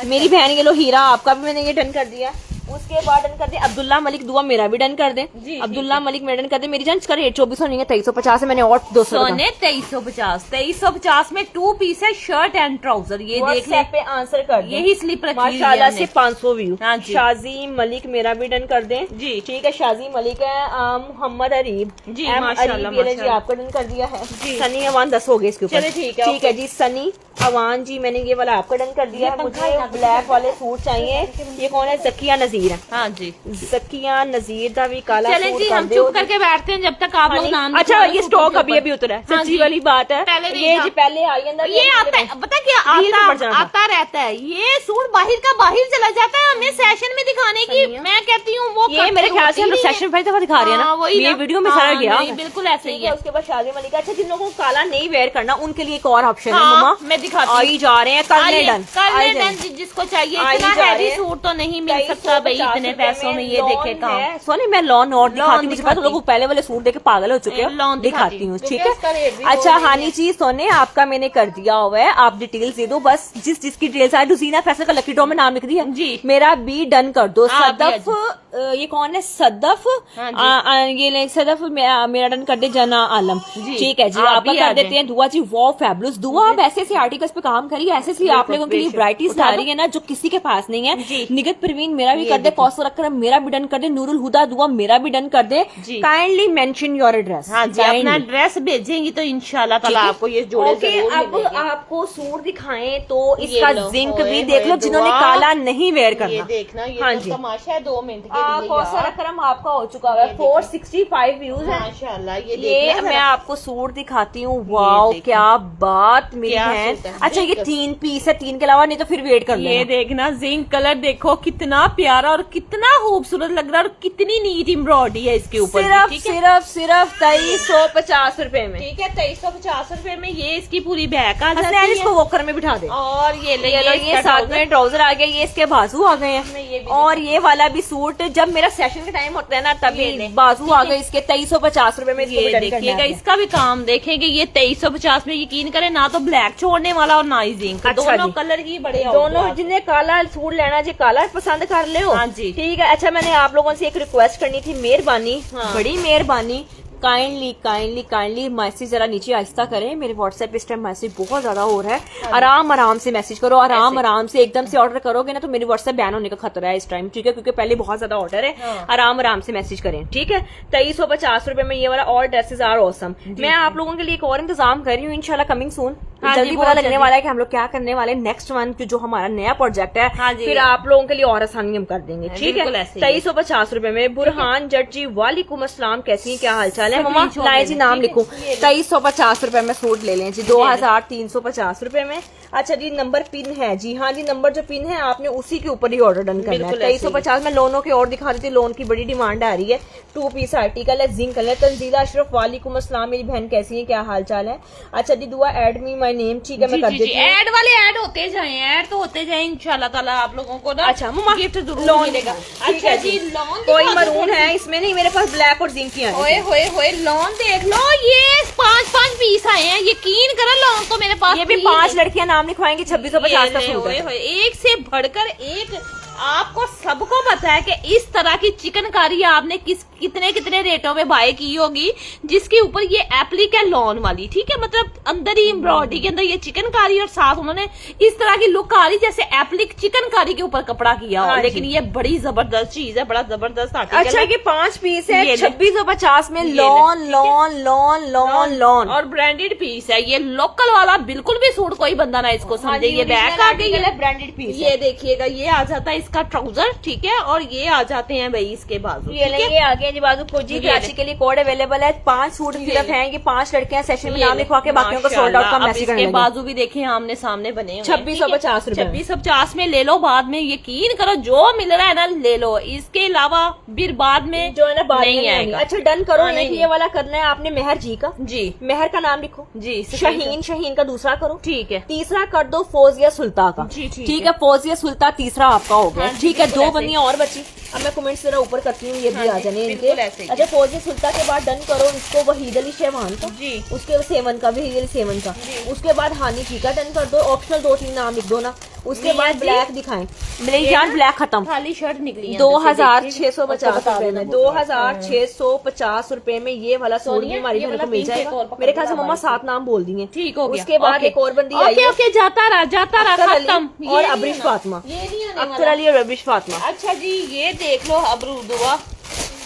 मेरी बहन ये लो हीरा आपका भी मैंने ये डन कर दिया। उसके बाद डन कर दे अब्दुल्ला मलिक दुआ, मेरा भी डन कर दे। जी, अब्दुल्ला मलिक मेरा डन कर दे। मेरी जान का रेट 2400 नहीं है, 2350 है। मैंने और 200 सोने 2350 में 2 पीस है, शर्ट एंड ट्राउजर। ये देख ले, व्हाट्सएप पे आंसर कर दें। यही स्लिप रखी हुई है माशाल्लाह हमने। से 500 व्यू। हाँ जी। शाजी मलिक मेरा भी डन कर दें जी। ठीक है। शाजी मलिक है। मोहम्मद अरीब जी, एम माशाल्लाह, अरीब, ये ले जी माशाल्लाह। आपका डन कर दिया है। जी। सनी अवान 10 हो गए इसके ऊपर। चलिए, ठीक है, ठीक है जी। सनी अवान जी, मैंने ये वाला आपका डन कर दिया है। मुझे ब्लैक वाले सूट चाहिए। ये कौन है? जकिया नजीर है। हाँ जी। जकिया नजीर का भी काला चले सूट जी, कर हम दो। चुप करके बैठते हैं जब तक आप लोग नाम अच्छा, लिखवा लो ये सूटों स्टॉक के अभी ऊपर। अभी उतरा है, हाँ सच्ची जी। वाली बात है। पहले नहीं ये था। जी पहले आई अंदर, ये आता है, पता क्या रील में पड़ जाना आता रहता है, ये सूट बाहर का बाहर चला जाता है, हमें सेशन में दिखाने की मैं कहती हूँ वो ये मेरे ख्याल से हम लोग सेशन पहले दफा दिखा रहे हैं ना, ये वीडियो में सारा गया। बिल्कुल ऐसे ही ठीक है। है। उसके बाद शादी मलिका। अच्छा, जिन लोगों को काला नहीं वेयर करना उनके लिए एक और ऑप्शन है हाँ, मम्मा, मैं दिखाती हूँ। आई जा रहे हैं करने डन। करने डन, जिसको चाहिए। आई इतना जा हैवी रहे हैं। सूट तो नहीं मिल सकता भाई इतने पैसों में। ये देखे काम, सोनी मैं लॉन और दिखाती हूँ, मुझे पता दिखाती। लोगों को पहले वाले सूट देखे पागल हो चुके हो, लॉन दिखाती हूँ, ठीक उसका रेट है। भी अच्छा बहुत हानी जी, सोने आपका मैंने कर दिया हुआ है, आप डिटेल्स दे दो बस, जिस जिसकी डिटेल्स आए। डुजीना फैसल का लकी ड्रॉ में नाम लिख दिया जी। मेरा भी डन कर दो। हाँ, सदफ, ये कौन है? सदफ, हाँ ये ले सदफ, मेरा डन कर दे जना आलम, जी। ठीक है जी। आप आपका भी कर आ देते जाएं। हैं दुआ जी वो फैबुलस दुआ। आप ऐसे ऐसे आर्टिकल्स पे काम करिए, ऐसे ऐसे आप लोगों के लिए बेशक। वैरायटीज उठा आ दो। रही है ना जो किसी के पास नहीं है। जी। निगत परवीन मेरा भी ये कर दे, देखिए। कौसर अकरम मेरा भी डन कर दे, नूरुल हुदा दुआ मेरा भी डन कर दे। जी। Kindly mention your address. हाँ जी, अपना एड्रेस भेजेंगी तो इंशाल्लाह ताला आपको ये जोड़े ओके, जरूर अब मिलेंगे। आपको सूट दिखाएं तो इसका लो, जिंक होए, भी देख लो, होए, जिन्होंने दुआ। काला नहीं वेयर ये करना। देखना, ये हाँ तो जी। तमाशा है 2 मिनट के लिए कौसर यार। अकरम आपका हो चुका है, 465 व्यूज है। माशाल्लाह, ये ये देखना मैं जरा। आपको सूट दिखाती हूँ। वाओ देखो। क्या बात मेरी क्या बहन। सूट है, अच्छा ये देख। 3 पीस है, 3 के अलावा नहीं तो फिर वेट कर ये लेना। देखना जिंक कलर देखो कितना प्यारा और कितना खूबसूरत लग रहा है और कितनी नीट एम्ब्रॉयडरी है इसके ऊपर भी, सिर्फ ठीक है? सिर्फ 2350 रुपए में। ठीक है, 2350 रुपए में ये इसकी पूरी बैक आ हसनैन जाती इसको है। वॉकर में बिठा दे। और ये ले, ये लो, ये इसका साथ trouser। में ट्राउजर आ गया, ये इसके बाजू आ गए इसमें ये हैं। भी और ये वाला भी सूट जब मेरा सेशन का टाइम होता है ना ये तभी ले। बाजू आ गए इसके 2350 रुपए में। इसको ये return करना देखिएगा, है। इसका भी काम देखेंगे। ये 2350 में यकीन करें ना तो ब्लैक छोड़ने वाला और ना ही जिंक, अच्छा दोनों जी। कलर ही बड़े दोनों जिन्हें काला सूट लेना जी काला पसंद कर ले हो। हाँ जी। ठीक है। अच्छा मैंने आप लोगों से एक रिक्वेस्ट करनी थी, मेहरबानी, हाँ। बड़ी मेहरबानी, काइंडली मैसेज जरा नीचे आहिस्ता करें। मेरे व्हाट्सएप पे इस टाइम मैसेज बहुत ज्यादा हो रहा है। आराम से मैसेज करो, आराम से एकदम से ऑर्डर करोगे ना तो मेरी व्हाट्सएप बैन होने का खतरा है इस टाइम, ठीक है? क्योंकि पहले बहुत ज्यादा ऑर्डर है। हाँ। आराम से मैसेज करें, ठीक है? 2350 रुपए में ये वाला ऑल ड्रेसेस आर ऑसम। मैं आप लोगों के लिए एक और इंतजाम कर रही हूँ, इंशाल्लाह कमिंग सून। हाँ जी, जल्दी पता बहुत लगने जल्दी। वाला है कि हम लोग क्या करने वाले हैं नेक्स्ट मंथ, जो हमारा नया प्रोजेक्ट है। हाँ जी। फिर आप लोगों के लिए और आसानी हम कर देंगे, ठीक बिल्कुल है? ऐसे ही है। 2350 रुपए में। बुरहान जट जी वालेकुम अस्सलाम, कैसी हैं, क्या हाल चाल है? मम्मा स्क्रीनशॉट लाए ले जी लें, नाम ठीक है? लिखूं। ये ले। 2350 रुपए में सूट ले लें जी, 2350 रुपए में। अच्छा जी नंबर पिन है जी, हाँ जी नंबर जो पिन है आपने उसी के ऊपर ही ऑर्डर डन करना है। बिल्कुल ऐसे ही। 2350 में लोनों के और दिखा देती, लोन की बड़ी डिमांड आ रही है। 2 पीस आर्टिकल है, जिंक कलर। तंजीला अशरफ वालेकुम अस्सलाम, मेरी बहन कैसी है, क्या हाल चाल है? अच्छा जी दुआ एड मी माई नेम, ठीक है मैं कर देती हूँ। ऐड वाले ऐड होते जाएं, ऐड तो होते जाएं इंशाल्लाह ताला। आप लोगों को ना अच्छा मम्मा गिफ्ट जरूर लोन मिलेगा। ठीक अच्छा है जी, लोन कोई दिखा दो मरून थोड़ी है सी। इसमें नहीं, मेरे पास ब्लैक और जिंक ही आए होए हैं। होए लोन देख लो, ये 5 पीस आए हैं। यकीन करो लोन तो मेरे पास ये भी फ्री 5 है। लड़कियां नाम लिखवाएंगी, 2650 का सूट होए है। होए, एक से बढ़कर एक। आपको सबको पता है कि इस तरह की चिकनकारी आपने कितने रेटों में बाय की होगी, जिसके ऊपर ये एप्लिक है लॉन वाली, ठीक है? मतलब अंदर ही एम्ब्रॉयडरी के अंदर ये चिकनकारी और साथ उन्होंने इस तरह की लुक आ रही जैसे एप्लिक चिकनकारी के ऊपर कपड़ा किया हो। हाँ लेकिन जी। ये बड़ी जबरदस्त चीज है, बड़ा जबरदस्त आर्टिकल अच्छा है। ये 5 पीस है, ये ले। 2650 में। ये ले, लॉन ठीक है? लॉन लॉन लॉन लॉन और ब्रांडेड पीस है ये, लोकल वाला बिल्कुल भी सूट कोई बंदा ना इसको समझे। ये बैक आ गई है, ब्रांडेड पीस। ये देखिएगा, ये आ जाता है इसका ट्राउजर, ठीक है? और ये आ जाते हैं भाई इसके बाजू, ये ठीक है? लेंगे आगे जी बाजू को जी। ये कराची ले। के लिए कोड अवेलेबल है, 5 सूट ये सिर्फ ले। हैं। ये 5 लड़कियां सेशन में ये नाम ले। लिखवा के बाकियों को सोल्ड आउट का माशाल्लाह, मैसेज अब करने इसके लगे। बाजू भी देखिए आमने सामने बने हुए हैं, 2650 रुपए। 2650 में ले लो, बाद में यकीन करो जो मिल रहा है ना ले लो। इसके अलावा फिर बाद में जो है ना बाद में नहीं नहीं आएगी। आएगा। अच्छा डन करो, हाँ, एक नहीं। ये वाला करना है आपने मेहर जी का। जी मेहर का नाम लिखो जी, शहीन का दूसरा करो, ठीक है। तीसरा कर दो फौजिया सुल्तान का। जी, ठीक ठीक है, फौजिया सुल्तान तीसरा आपका हो गया। हाँ जी, ठीक है, बिल्कुल 2 ऐसे ही। बंदियां और बची। अब मैं कमेंट्स जरा ऊपर करती हूँ, ये भी हाँ आ जी, जाने बिल्कुल इनके। ऐसे ही। अच्छा फौजिया सुल्तान के बाद डन करो इसको वहीद अली शेवान का, जी उसके सेवन का, वहीद अली सेवन का। उसके बाद हानी जी का डन कर दो। ऑप्शनल 2-3 नाम लिख दो ना। उसके मियां बाद जी। ब्लैक दिखाएं, मेरी जान ब्लैक खत्म। खाली शर्ट निकली है 2650 रुपए में। 2650 रुपए में ये वाला सूट भी सोनिया, हमारी ये बहन को वाला मिल पिंक एक जाएगा। और पकड़ मेरे ख्याल से लो मम्मा हमारे 7 नाम बोल दिए। ठीक हो गया। उसके बाद ओके। एक और बंदी आई ओके है, ओके, जाता रहा अख्तर अली खत्म। और ये नहीं अब्रिश आना। फातिमा। ये नहीं आने अख्तर वाला। अली और रबिश फातिमा। अच्छा जी, ये देख लो अबरू दुआ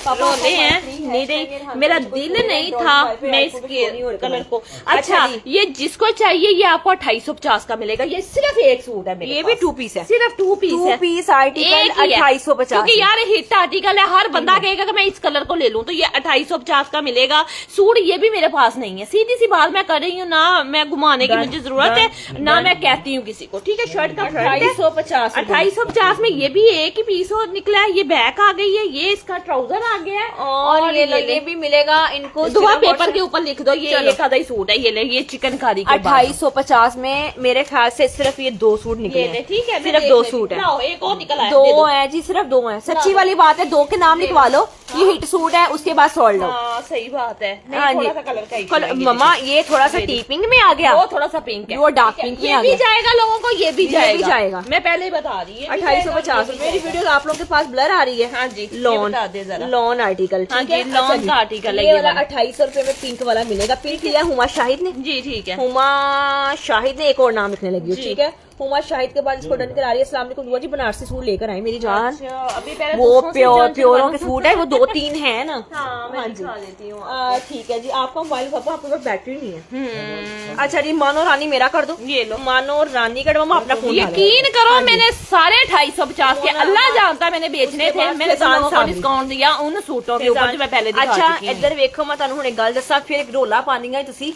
पापा रोते को हैं फ्री नहीं है, नहीं, मेरा दिल नहीं था मैं इसके कलर को। अच्छा अच्छा जी। ये जिसको चाहिए ये आपको 2850 का मिलेगा। ये सिर्फ एक सूट है मेरे ये पास। भी 2 पीस है। सिर्फ 2 पीस 2 है। पीस आर्टिकल एक ही है। 2850। क्योंकि यार हिट आर्टिकल है, हर बंदा कहेगा कि मैं इस कलर को ले लूं, तो ये 2850 का मिलेगा। सूट ये भी मेरे पास नहीं है, सीधी सी बात मैं कर रही हूँ ना, मैं घुमाने की डन, मुझे जरूरत डन, है ना डन। मैं कहती हूँ किसी को। ठीक है, शर्ट का फ्रंट है 2850 रुपए। 2850 में। ये भी एक ही पीस और निकला है। ये बैक आ गई है, ये इसका ट्राउजर आ गया है। और ये भी मिलेगा इनको दुआ सिर्फ पेपर और के ऊपर लिख दो, ये चलो। एक आधा ही सूट है। ये ले, ये चिकनकारी के बाद। 2850 में मेरे ख्याल से सिर्फ ये 2 सूट निकले ये हैं। ले, ठीक है, मैं सिर्फ देख 2 लेती सूट है। लाओ, एक और निकल आया, दे 2 दो। है जी, सिर्फ 2 है। सच्ची ला वाली बात है, 2 के नाम लिखवा लो। ये हिट सूट है, उसके बाद सोल्ड आउट। हाँ सही बात है। नहीं, हाँ जी। थोड़ा सा कलर का issue है, ये मम्मा देखो। ये थोड़ा सा ये देखो। टीपिंग में आ गया। वो थोड़ा सा पिंक है, वो डार्क ठीक है? पिंक में ये आ भी गया। जाएगा लोगों को, ये भी ये भी जाएगा। मैं पहले ही बता रही है 2850 मेरी वीडियो आप लोगों के पास ब्लर आ रही है। हाँ जी, ये लॉन बता दे जरा। लॉन आर्टिकल, हाँ ठीक है? जी, लॉन अच्छा जी। का आर्टिकल है ये ये वाला वाला। 2800 रुपए में पिंक वाला मिलेगा। पिंक लिया हुमा शाहिद ने। जी ठीक है। हुमा शाहिद ने एक और नाम लिखने लगी है, जी। ठीक है? हुमा शाहिद के बाद इसको डन करा रही है। अस्सलाम वालेकुम बुआ जी, बनारसी सूट लेकर आए मेरी जान। अच्छा, अभी पहले वो दूसरों से जान प्योरों छुड़वाना। के सूट है, वो 2-3 है ना। हाँ, मैं हाँ जी। दिखा लेती हूँ। ठीक है जी, आपका मोबाइल पापा, आपके पास बैटरी नहीं है। अच्छा जी, मानो रानी मेरा कर दो। ये लो। मानो रानी का डब्बा, अपना फोन यकीन करो मैंने 250 के, अल्लाह जानता है मैंने बेचने थे, मैंने लोगों को डिस्काउंट दिया उन सूटों के ऊपर जो मैं पहले दिखा अच्छा चुकी हूँ। इधर वेखो, मैं तुहानू हुणे गल दसा, फिर एक रोला पानी है तुसी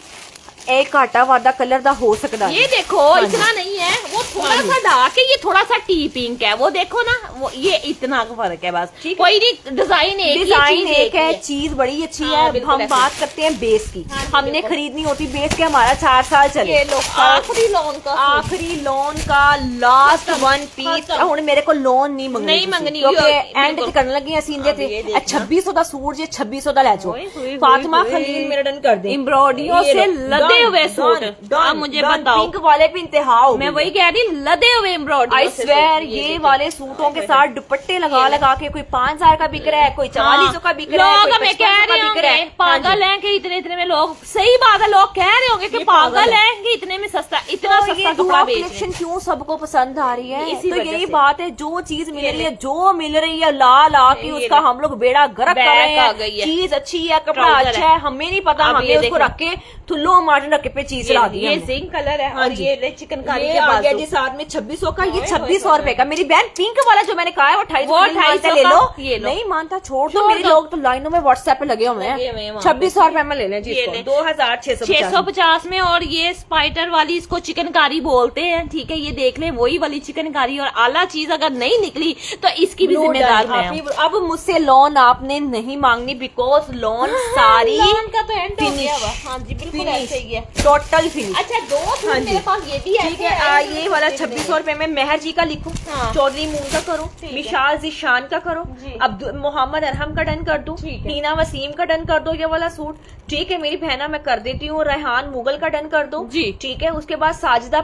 एक घाटा वादा कलर दा हो सकता है। ये देखो इतना नहीं है, वो थोड़ा सा डार्क है, ये थोड़ा सा टी पिंक है, वो देखो ना, वो ये इतना का फर्क है बस। कोई नहीं, डिजाइन डिजाइन एक है, चीज बड़ी अच्छी हाँ, है। बिल्कुल हम ऐसे। बात करते हैं बेस की। हाँ, हमने बिल्कुल। खरीदनी होती बेस के, हमारा 4 साल चले। ये लो आखिरी लोन का सूट। आखिरी लोन का लास्ट वन पीस। खत्म। हुण मेरे को लोन नहीं मंगनी, नहीं मंगनी, क्योंकि बिल्कुल। एंड ते करन लगी सींदे अब ये थे। देखना। 2600 दा सूट जे 2600 दा ले जाओ। ओए, ओए, फातिमा ओए, खलील मेरा डन कर दे। एम्ब्रॉयडरियों ये से लो, लदे done, हुए सूट। done, अब done, मुझे done, बताओ, पिंक वाले पे इंतहा हो मैं गई। वही कह रही, लदे हुए एम्ब्रॉयडरी। आई स्वेर ये वाले सूटों के साथ दुपट्टे लगा लगा के कोई 5000 का बिक रहा है, कोई 4400 का बिक रहा है, लोग कोई हमें कह 5500 रहे का बिक रहा है। होंगे पागल हैं कि इतने इतने में लोग, सही बात है, लोग कह रहे होंगे कि ये पागल पागल है। हैं कि इतने में सस्ता, इतना तो सस्ता ये कपड़ा दुआ बेच रहे कलेक्शन हैं। क्यों सबको पसंद आ रही है? इसी तो वजह यही से। बात है, जो चीज मिल रही है, जो मिल रही है ला ला के ये उसका हम लोग बेड़ा गर्क कर रहे बैक आ हैं। गई है। चीज अच्छी है, कपड़ा ट्राउजर अच्छा है, हमें नहीं पता, अब हमने ये उसको देखो। रख के थुल्लो मार्टन रख के पे चीज चला दी ये हमने। जिंक कलर है हाँ और जी। ये चिकनकारी ये के आ गया बाजू। जी साथ में 2600 का, ये ओए, 2600 ओए, रुपए का। मेरी बहन पिंक वाला जो मैंने कहा है वो 2800 वो नहीं मानता, 2800 ले लो। का, ये लो। नहीं मानता, छोड़ दो। छोड़ मेरे दो। लोग तो लाइनों में व्हाट्सएप पे लगे हुए लगे हुए हैं हैं। वहाँ 2600 रुपए में ले लें जी ये इसको। ले। 2650 650 में। और ये स्पाइडर वाली, इसको चिकनकारी बोलते हैं, ठीक है, ये देख ले वही वाली चिकनकारी। और आला चीज अगर नहीं निकली तो इसकी भी जिम्मेदार मैं हूँ। अब मुझसे लोन आपने नहीं मांगनी, बिकॉज लोन सारी लोन का तो एंड हो finish, गया हुआ। हाँ जी, बिल्कुल ऐसे ही है। Total finish. अच्छा, दो सूट हाँ जी। मेरे पास ये भी ठीक है, ये वाला 2600 रुपए में मेहर जी का लिखो, हाँ। चौधरी मून का करो, ठीक है। विशाल जीशान का करो, जी। अब मोहम्मद अरहम का डन कर दो, ठीक है। हीना वसीम का डन कर दो ये वाला सूट। ठीक है मेरी बहना, मैं कर देती हूँ। रेहान मुगल का डन कर दो जी। ठीक है। उसके बाद साजिदा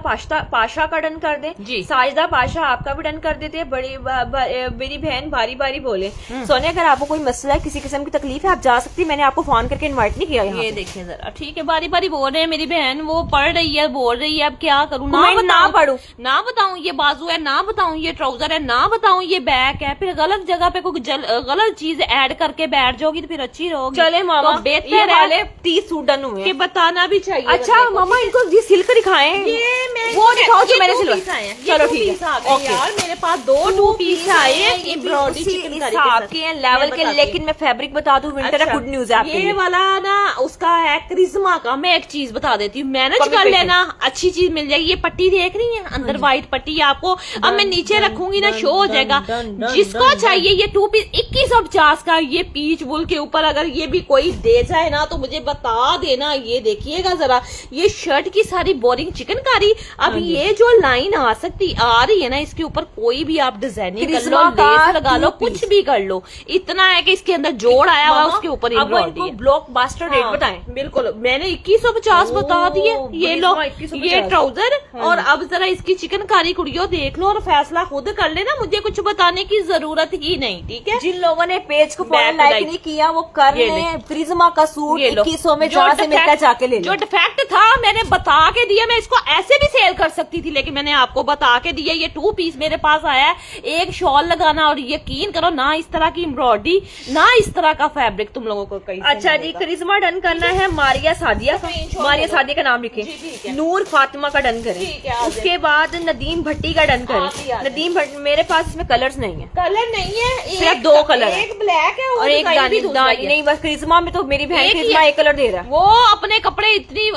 पाशा का डन कर दे जी। साजिदा पाशा आपका भी डन कर देते हैं। मेरी बहन बारी बारी बोले, सोनिया अगर आपको कोई मसला है, किसी किस्म की तकलीफ है, आप जा सकती है, मैंने आपको फोन करके इनवाइट नहीं किया यहाँ ये पे। देखिए जरा, ठीक है, बारी बारी बोल रहे हैं मेरी बहन, वो पढ़ रही है, बोल रही है, अब क्या करूँ, ना मैं ना बताऊं, पढ़ूं। ना बताऊं ये बाजू है, ना बताऊं ये ट्राउजर है, ना बताऊं ये बैक है, फिर गलत जगह पे कोई गलत चीज ऐड करके बैठ जाओगी तो फिर अच्छी रहोगी। चले मामा, तो बेहतर ये है वाले 30 सूट डन हुए कि हैं। बताना भी चाहिए। अच्छा बंदे को। मामा, इनको ये सिल्क दिखाएं, ये मैं वो दिखाओ जो ये मैंने 2 सिलवा। पीस आए हैं। चलो ये 2 ठीक है, पीस आ गए ओके। यार, मेरे पास 2 पीस आए हैं एम्ब्रॉयडरी उसी चिकनकारी हिसाब के के साथ। हैं, लेवल मैं के। बताती लेकिन मैं फैब्रिक बता दूं, विंटर है, गुड न्यूज है आपके ये लिए। वाला ना उसका है क्रिज्मा का। मैं एक चीज बता देती हूँ, मैनेज कमी कर पेश है। लेना, अच्छी चीज मिल जाएगी। ये पट्टी देख रही है, अंदर व्हाइट पट्टी है आपको। अब मैं नीचे रखूंगी ना, शो हो जाएगा। जिसको चाहिए ये 2 पीस 2150 का, ये पीच बुल के ऊपर अगर ये भी कोई दे जाए ना तो मुझे बता देना। ये देखिएगा जरा, ये शर्ट की सारी बोरिंग चिकनकारी। अब ये जो लाइन आ रही है ना, इसके ऊपर कोई भी आप डिजाइनिंग कर लो, क्रिस्मा का लेस लगा लो, 2 कुछ भी कर लो। इतना है कि इसके अंदर जोड़ आया हुआ, उसके ऊपर अब एम्ब्रॉयडरी इनको है। ब्लॉकबस्टर रेट हाँ, बताएं। बिल्कुल, मैंने 2150 बता दिए। ये लो, 2150 ये ट्राउजर। और अब जरा इसकी चिकनकारी कुड़ियों देख लो और फैसला खुद कर लेना, मुझे कुछ बताने की जरूरत ही नहीं, ठीक है। जिन लोगों ने पेज को फॉलो Back लाइक like। नहीं किया वो कर ये ले। प्रिज्मा का सूट ये लो। 2100 में जो जहाँ से defect- मिलता है जाके ले जो लो। डिफेक्ट था मैंने बता के दिया। मैं इसको ऐसे भी सेल कर सकती थी, लेकिन मैंने आपको बता के दिया। ये 2 पीस मेरे पास आया है, एक शॉल लगाना, और यकीन करो ना इस तरह की एम्ब्रॉयडरी, ना इस तरह का फैब्रिक तुम लोगों को कहीं से अच्छा जी, मिलेगा। करिश्मा डन करना है मारिया सादिया का। Screenshot मारिया ले लो। सादिया का नाम लिखे। जी, ठीक है। नूर फातिमा का डन करें। ठीक है, आ जाए। उसके बाद नदीम भट्टी का डन आप ही आ करें। जाए। नदीम भट्टी, मेरे पास इसमें कलर्स नहीं है, कलर नहीं है, सिर्फ 2 कलर है। एक ब्लैक है और एक डिजाइन भी दूसरा ही है। नहीं, बस करिश्मा में तो मेरी बहन एक ही करिश्मा है। एक कलर दे रहा है। वो अपने कपड़े इतनी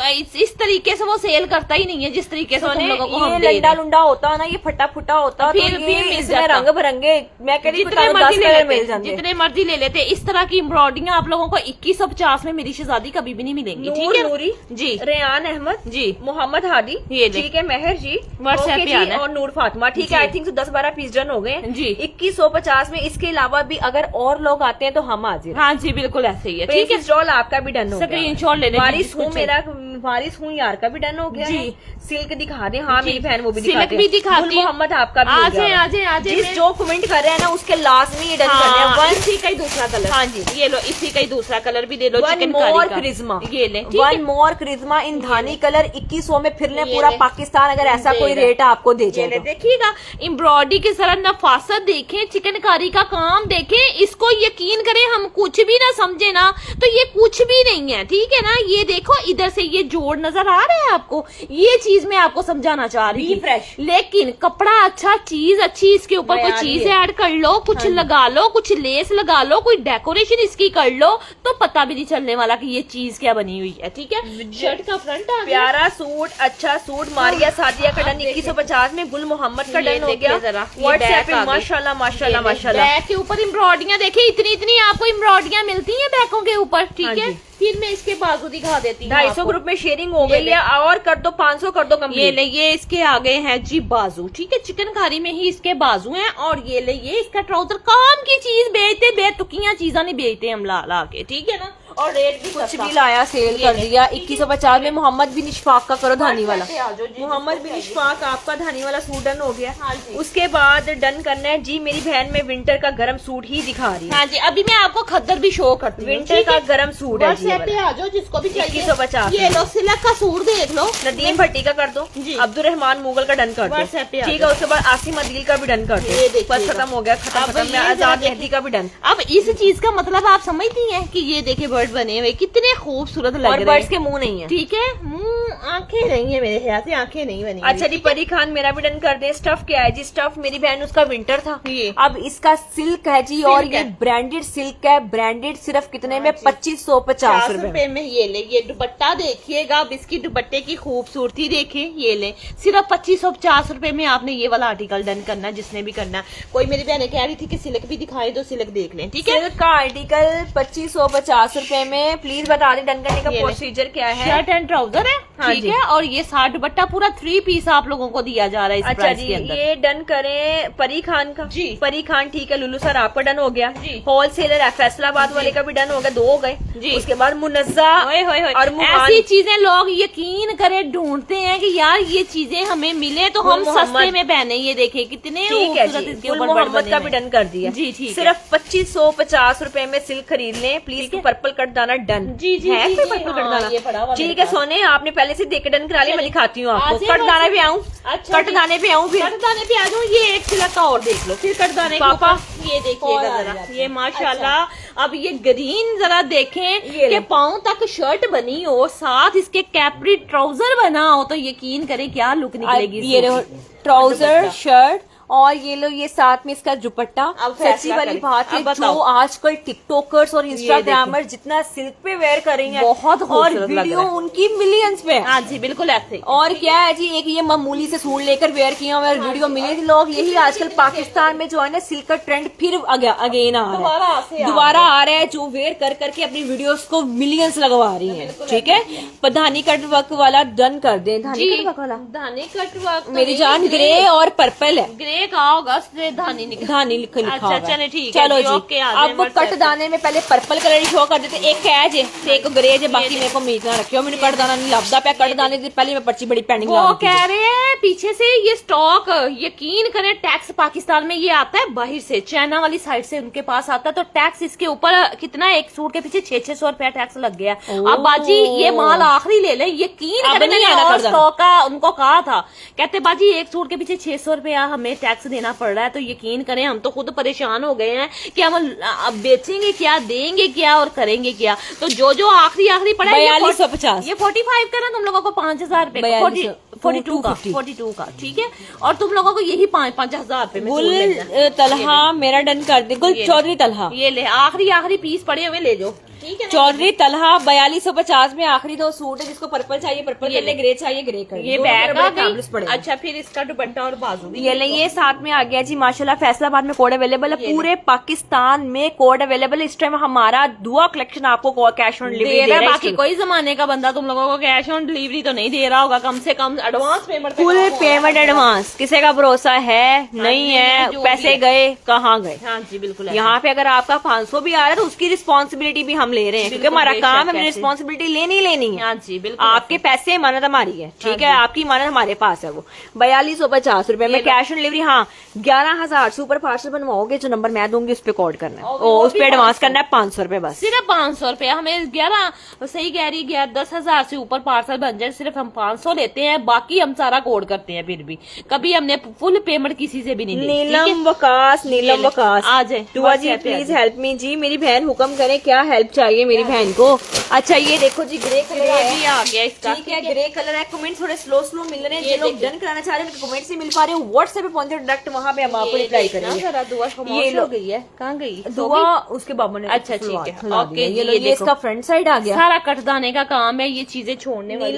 इस तरीके से वो सेल करता ही नहीं है जिस तरीके से तुम लोगों को हम ये दे रहे लंडा हैं। लुंडा होता है ना, ये फटा फुटा होता है, फिर तो भी ये मिल इसमें जाता। रंग बिरंगे, मैं कह रही हूँ जितने 10 मर्जी ले कलर मिल लेते, जाते। जितने मर्जी ले लेते। इस तरह की एम्ब्रॉयडरियां आप लोगों को 2150 में मेरी शहजादी कभी भी नहीं मिलेंगी, ठीक नूर है नूरी, जी रेयान अहमद जी। मोहम्मद हादी, ये ले। ठीक है, मेहर जी, WhatsApp ओके पे जी, आना है। और नूर फातिमा, ठीक जी। है। आई थिंक 10-12 पीस डन हो गए हैं जी। 2150 में। इसके अलावा भी अगर और लोग आते हैं तो हम हाजिर हैं। हाँ जी, बिल्कुल ऐसे ही है, ठीक है। स्टॉल आपका भी डन हो गया। स्क्रीनशॉट ले लें बारिश जिसको हूँ, मेरा वारिस हूँ यार का भी डन हो गया जी। है। सिल्क दिखा दे, हाँ जी। मेरी बहन वो भी सिल्क दिखाते भी हैं। दिखाती गुल है। मोहम्मद आपका भी हो आज गया है, होगा। आज है, आज है। जिस जो कमेंट कर रहे हैं ना उसके लाजमी ये डन करने हैं। हाँ, वन इसी का ही दूसरा कलर। हाँ जी। ये लो, इसी का ही दूसरा कलर भी ले लो। वन चिकनकारी मोर का। करिश्मा, ये ले, ठीक वन है। मोर करिश्मा इन धानी कलर 2100 में फिर ले ये पूरा ले। पाकिस्तान अगर ऐसा दे कोई रहा। रेट आपको दे ये ले, जाएगा। देखिएगा एम्ब्रॉयडरी के सारा नफासत देखें, चिकनकारी का काम देखें। इसको यकीन करें हम कुछ भी ना समझे ना तो ये कुछ भी नहीं है, ठीक है ना। ये देखो इधर से ये जोड़ नजर आ रहा है आपको, ये चीज मैं आपको समझाना चाह रही Be थी। fresh। लेकिन कपड़ा अच्छा, चीज अच्छी, इसके ऊपर कोई बयान चीज ये। ऐड कर लो, कुछ लगा लो, कुछ लेस लगा लो, कोई डेकोरेशन इसकी कर लो तो पता भी नहीं चलने वाला कि ये चीज क्या बनी हुई है, ठीक है। शर्ट का फ्रंट आ गया। प्यारा सूट, अच्छा सूट, मारिया सादिया का डन 2150 में, गुल मोहम्मद का ये डन हो देखिए गया। जरा, ये व्हाट्सएप बैक पे आ गई। माशाल्लाह माशाल्लाह माशाल्लाह। बैक के ऊपर एम्ब्रॉयडरियां देखिए, इतनी इतनी आपको एम्ब्रॉयडरियां मिलती हैं बैकों के ऊपर, ठीक हाँ है। जी। फिर मैं इसके बाजू दिखा देती हूँ 250 आपको। ग्रुप में शेयरिंग हो ये गई है और कर दो 500 कर दो ये कंप्लीट। ले, ये इसके आगे हैं जी बाजू, ठीक है। चिकनकारी में ही इसके बाजू हैं। और ये ले, ये इसका ट्राउजर। काम की चीज बेचते, बेतुकियां चीजा नहीं बेचते हम ला ला के, ठीक है ना। और रेट भी कुछ सस्ता। भी लाया सेल ये कर ले, दिया। ठीक है। 2150 में मोहम्मद बिन इशफाक का करो धानी वाला। आ जाओ जी, मोहम्मद बिन जिसको इशफाक आपका धानी वाला सूट डन हो गया। हाँ जी। उसके बाद डन करना है जी मेरी बहन में विंटर का गर्म सूट ही दिखा रही है। हाँ जी, अभी मैं आपको खद्दर भी शो करती हूँ। विंटर ठीक का है? गर्म सूट है जी ये व्हाट्सएप पे वाला। आ जाओ जिसको भी चाहिए। 2150 ये लो, सिल्क का सूट देख लो। नदीम भट्टी का कर दो, जी। अब्दुल रहमान मुगल का डन कर दो, व्हाट्सएप पे आ ठीक है। जाओ। उसके बाद आसिम अदील का भी डन कर ये दो, देखिएगा। बस खत्म हो गया, खत्म अब खत्म। ये आजाद जरा मेहदी का भी डन। अब इस चीज का मतलब आप समझती हैं कि ये देखे बर्ड बने हुए कितने खूबसूरत लग और रहे बर्ड्स हैं, के मुंह नहीं है। ठीक है। मुंह आंखें नहीं है मेरे ख्याल से, आंखें नहीं बनी अच्छा जी, परी खान मेरा भी डन कर दे। स्टफ क्या है जी? स्टफ मेरी बहन उसका विंटर था, ये। अब इसका सिल्क है जी। और सिल्क ये है। ब्रांडेड सिल्क है, ब्रांडेड सिर्फ कितने में? 2550 रुपए में। रुपए में ये ले। ये दुपट्टा देखिएगा, अब इसकी दुपट्टे की खूबसूरती देखिए। ये ले, सिर्फ 2550 रुपए में आपने ये वाला आर्टिकल डन करना है, जिसने भी करना है। कोई मेरी बहनें कह रही थी कि सिल्क भी दिखाए तो सिल्क देख लें, ठीक है। सिल्क का आर्टिकल 2550 रुपए में। प्लीज बता दें डन करने का ये ले। प्रोसीजर क्या है। शर्ट एंड ट्राउजर है, हाँ ठीक जी। है। और ये 60 दुपट्टा पूरा 3 पीस आप लोगों को दिया जा रहा है इस अच्छा प्राइस जी, के अंदर। ये डन करें परी खान का। जी। परी खान ठीक है। लुलू सर आपका डन हो गया। जी। होलसेलर है फैसलाबाद वाले का भी डन हो गया, 2 हो गए। जी। उसके बाद मुनज्जा होए होए होए। और मुहान। ऐसी चीजें लोग यकीन करें ढूंढते हैं कि यार ये चीजें हमें मिले तो गुल हम मोहम्मद। सस्ते में पहने। ये देखे कितने ठीक है खूबसूरत जी, इसके गुल ऊपर मोहम्मद बने का हुए भी डन कर दिया। जी, ठीक है। सिर्फ 2550 रुपए में सिल्क खरीद लें प्लीज। ठीक है। पर्पल कट दाना डन जी, जी, है। जी, कोई जी, पर्पल हाँ, कट दाना ये पड़ा हुआ ठीक मेरे है। पास। सोने आपने पहले से देख के डन करा लिया, मैं दिखाती हूँ आपको। आज कट ये दाने बस- पे आऊँ, अच्छा कट जी। दाने पे आऊँ फिर। कटदाने पे आ जाऊँ। ये एक सिला का और देख लो, फिर कटदाने के पापा, ऊपर ये देखिएगा और आ जरा। जाते ये हैं। माशाल्लाह। अब ये ग्रीन जरा देखें ये कि लो। पाँव तक शर्ट बनी हो, साथ इसके कैपरी ट्राउजर बना हो तो यकीन करें क्या लुक निकलेगी इस ये सूट रहो की। ट्राउजर दुपट्टा। शर्ट और ये लो ये साथ में इसका दुपट्टा। अब सच्ची फैसला वाली करें। बात है, अब बताओ। जो आजकल टिकटॉकर्स और इंस्टाग्रामर जितना सिल्क पे वेयर कर रही हैं बहुत और खूबसूरत लग वीडियो रहा है। उनकी मिलियंस पे है। हाँ जी, बिल्कुल ऐसे। और क्या है जी, एक ये मामूली से सूट लेकर वेयर किया हुआ वीडियो मिले थे लोग। यही आजकल पाकिस्तान में जो है ना सिल्क का ट्रेंड फिर अगेन आ रहा है, दोबारा आ रहा है। जो वेयर कर करके अपनी वीडियोस को मिलियंस लगवा रही हैं, ठीक है। पर धानी कट वर्क वाला डन कर दें। धानी कट वर्क वाला धानी कट वर्क तो मेरी जान ग्रे और पर्पल है। ग्रे का होगा, धानी निकल। धानी लिखा अच्छा, हुआ है। चले ठीक है चलो जी, जी। ओके, आ जाए अब WhatsApp कट दाने में पहले पर्पल कलर शो कर देते। एक है जे ते एक ग्रे जे, बाकी मेरे को मीट ना रखियो। मैंने कट दाना नहीं लभदा पे। कट दाने से पहले मैं पर्ची बड़ी पेंडिंग ला वो रखी कह है। रहे हैं पीछे से ये स्टॉक, यकीन करें टैक्स पाकिस्तान में ये आता है बाहर से, चाइना वाली साइड से उनके पास आता है। तो टैक्स इसके ऊपर कितना, एक सूट के पीछे 600 रुपया टैक्स लग गया। अब बाजी ये माल आखिरी ले ले, यकीन अब करें नहीं मैंने आना और कर देना। स्टॉक का उनको कहा था, कहते बाजी एक सूट के पीछे 600 रुपया हमें टैक्स देना पड़ रहा है। तो यकीन करें हम तो खुद परेशान हो गए हैं कि हम अब बेचेंगे क्या, देंगे क्या और करेंगे क्या। तो जो आखिरी पड़ा है, ये 4250 ये 45 का ना तुम लोगों को 5000 रुपए, 42 का 42 का, ठीक है। और तुम लोगों को यही 5,000 रुपए में सूट मिल जाए। गुल तलहा मेरा डन कर दे। गुल ये चौधरी तलहा, ये ले, आखिरी पीस पड़े हुए ले जाओ, ठीक है ना। चौधरी तलहा 4250 में आखिरी 2 सूट है। जिसको पर्पल चाहिए पर्पल ये कर ले, ग्रे चाहिए ग्रे कर ले। ये दोनों बैग मेरे आ बड़े फैबुलस पड़े गई। हैं। अच्छा, फिर इसका दुपट्टा और बाजू भी ये ले, ये साथ में आ गया जी माशाल्लाह। फैसलाबाद में कोड अवेलेबल है, पूरे पाकिस्तान में कोड अवेलेबल है। इस टाइम हमारा दुआ कलेक्शन आपको कैश ऑन डिलीवरी दे दे रहा रहा है। है। बाकी कोई जमाने का बंदा तुम लोगों को कैश ऑन डिलीवरी तो नहीं दे रहा होगा, कम से कम एडवांस पेमेंट पे फुल काम हो पेमेंट रहा है। एडवांस, किसी का भरोसा है नहीं नहीं है, है, जो भी पैसे है। गए कहाँ गए। हाँ जी, बिल्कुल ऐसे। यहाँ पे अगर आपका 500 भी आ रहा है तो उसकी रिस्पॉन्सिबिलिटी भी हम ले रहे हैं, क्योंकि बिल्कुल, हमारा बेशक, काम है, हमें ऐसे। रिस्पॉन्सिबिलिटी लेनी है। हाँ जी बिल्कुल। आपके पैसे इमानत हमारी है, ठीक है, आपकी इमानत हमारे पास है। वो 4250 रुपए में कैश ऑन डिलीवरी। हाँ, 11,000 से ऊपर पार्सल बनवाओगे, जो नंबर मैं दूंगी उस पे कोड करना है, वो उस भी पे एडवांस 500 करना है 500 रुपए बस। सिर्फ 500 रुपए। हमें 11 सही कह रही है, 10,000 से ऊपर पार्सल बन जाए सिर्फ हम 500 लेते हैं, बाकी हम सारा कोड करते हैं। फिर भी कभी हमने फुल पेमेंट किसी से भी नहीं ली। नीलम वकास, नीलम वकास आ जाए दुआ जी, प्लीज हेल्प मी जी। मेरी बहन हुक्म करे, क्या हेल्प चाहिए मेरी बहन को? अच्छा ये देखो जी, ग्रे कलर भी आ गया इसका। ठीक है, ग्रे कलर है। कमेंट थोड़े स्लो मिल रहे हैं, जो लोग डन कराना चाह रहे हैं कमेंट से मिल पा रहे हो, व्हाट्सएप पे पहुंचे डायरेक्ट, वहां पे हम आपको रिप्लाई करेंगे। दुआ ये लो गई है, कहाँ गई दुआ उसके बाबू ने अच्छा ठीक है, ओके। ये इसका फ्रंट साइड आ गया। सारा कटदाने का काम है, ये चीजें छोड़ने वाली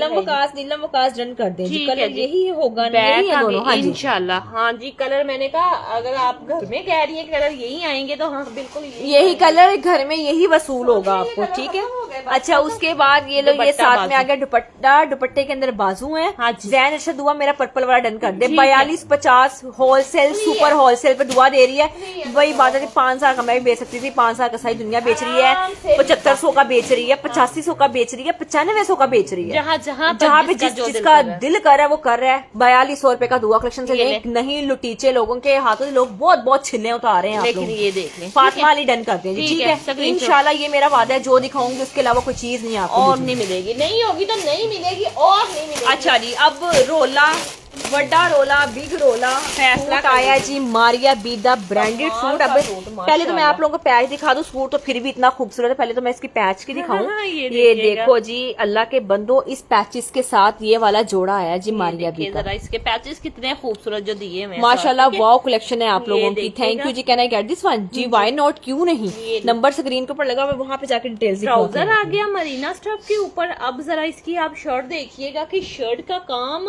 नीलम वकास डन कर दें जी। ठीक है कलर जी। यही होगा, बैक यही है दोनों। हाँ जी, इंशाल्लाह। हाँ जी, कलर मैंने कहा अगर आप घर में कह रही है कलर यही आएंगे तो हाँ बिल्कुल यही कलर घर में यही वसूल होगा आपको, ठीक है। अच्छा उसके बाद ये लोग, ये साथ में आ गया दुपट्टा, दुपट्टे के अंदर बाजू है। हाँ जी। जैन अच्छा दुआ मेरा पर्पल वाला डन कर दे। 4250 होलसेल, सुपर होलसेल पे दुआ दे रही है। वही बात है, 5,000 का मैं भी बेच सकती थी, 5,000 का सारी दुनिया बेच रही है, 7500 का बेच रही है, 8500 का बेच रही है, 9500 का बेच रही है। जहाँ पे जिसका दिल कर रहा है वो कर रहा है। 4200 रुपए का दुआ कलेक्शन से लें, नहीं लुटीचे लोगों के हाथों से लोग बहुत छिले उतारे हैं। लेकिन ये देख लें, फातिमा अली डन करते हैं जी, ठीक है। इंशाल्लाह ये मेरा वादा है, जो दिखाऊंगी उसके अलावा कोई चीज नहीं आपको और नहीं मिलेगी, नहीं होगी तो नहीं मिलेगी और नहीं मिलेगी। अच्छा जी, अब रोला, बड़ा रोला, बिग रोला फैसला आया जी। Maria B the branded suit. अब पहले तो मैं आप लोगों को पैच दिखा दूं, सूट तो फिर भी इतना खूबसूरत है, पहले तो मैं इसकी पैच की दिखाऊं। ये देखो जी, अल्लाह के बंदो, इस पैचेस के साथ ये वाला जोड़ा आया जी मारिया बी का। जरा इसके पैचेस कितने खूबसूरत जो दिए हैं माशाल्लाह, वाव कलेक्शन है आप लोगों की। Thank you ji. Can I get this one ji? Why not, क्यों नहीं? नंबर स्क्रीन के ऊपर लगा, मैं वहां पे जाकर डिटेल्स दिखाऊंगी। ट्राउजर आ गया मरीना स्टफ के ऊपर। अब जरा इसकी आप शर्ट देखिएगा कि शर्ट का काम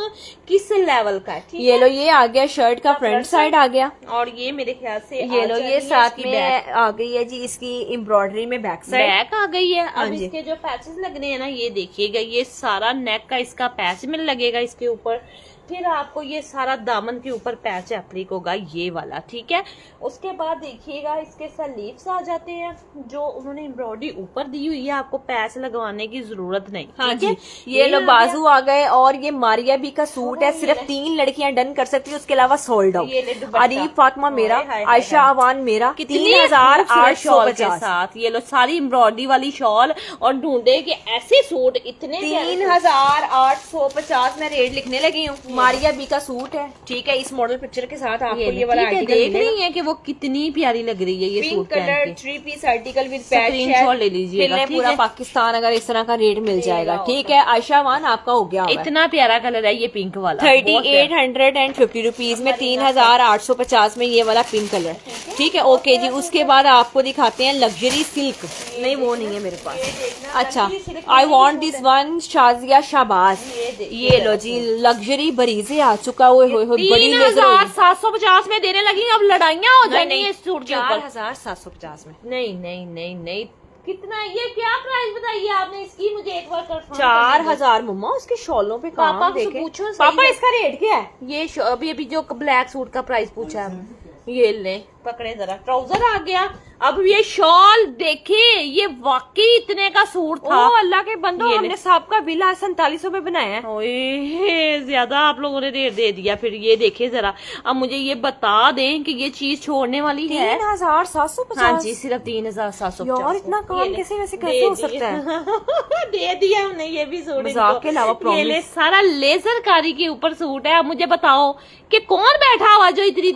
किस लेवल का है। ठीक ये लो, ये आ गया शर्ट का फ्रंट साइड आ गया, और ये मेरे ख्याल से ये लो, ये साथ में आ गई है जी इसकी एम्ब्रॉयडरी में बैक साइड बैक आ गई है। अब इसके जो पैचेस लगने हैं ना, ये देखिएगा, ये सारा नेक का इसका पैच में लगेगा इसके ऊपर। फिर आपको ये सारा दामन के ऊपर पैच एप्लिक होगा, ये वाला, ठीक है। उसके बाद देखिएगा इसके स्लीव्स आ जाते हैं, जो उन्होंने एम्ब्रॉयडरी ऊपर दी हुई है, आपको पैच लगवाने की जरूरत नहीं। हाँ जी, ये लो बाजू आ गए। और ये मारिया बी का सूट है, सिर्फ 3 लड़कियां डन कर सकती है, उसके अलावा सोल्ड आउट। अरीफ फातिमा मेरा, आयशा अवान मेरा, 3,850 साथ। ये लो सारी एम्ब्रॉयडरी वाली शॉल और ढूंढे कि ऐसे सूट इतने 3,850 में रेट लिखने लगी हूँ। मारिया बी का सूट है, ठीक है, इस मॉडल पिक्चर के साथ आपको ये वाला आर्टिकल देख रही है कि वो कितनी प्यारी लग रही है। ये pink suit colour 3 piece article with patch screenshot ले लीजिएगा, ठीक पूरा है। पाकिस्तान अगर इस तरह का रेट मिल जाएगा, ठीक है। आयशा वन आपका हो गया, इतना प्यारा कलर है ये पिंक वाला, 3850 रुपीज में, 3,850 में ये वाला पिंक कलर, ठीक है। ओके जी, उसके बाद आपको दिखाते हैं लग्जरी सिल्क। नहीं, वो नहीं है मेरे पास। अच्छा, I want this one, Shazia Shahbaz. ये लो जी, लग्जरी बरीजे आ चुका, वो बड़ी 3,750 में देने लगी। अब लड़ाइयाँ हो जाएंगी इस सूट के ऊपर। 4,750 में। नहीं, कितना? ये क्या प्राइस बताइए आपने इसकी, मुझे एक बार कंफर्म। 4,000 मम्मा, उसके शॉलों पे काम पापा से देखे। पूछो, पापा इसका रेट क्या है? ये अभी जो ब्लैक सूट का प्राइस पूछा है, ये ले पकड़े जरा। ट्राउजर आ गया। अब ये शॉल देखिए, ये वाकई इतने का सूट था। ओ अल्लाह के बंदो, हमने साहब का बिल आज 4700 में बनाया है। ओए ज्यादा आप लोगों ने रेट दे दिया। फिर ये देखिए जरा, अब मुझे ये बता दें कि ये चीज छोड़ने वाली है। 3,750। हाँ जी, सिर्फ 3,750। यार इतना काम कैसे हो सकता है? दे दिया हमने ये भी सूट। मजाक के अलावा ये सारा लेजर कारी के ऊपर सूट है। अब मुझे बताओ कि कौन बैठा हुआ जो इतनी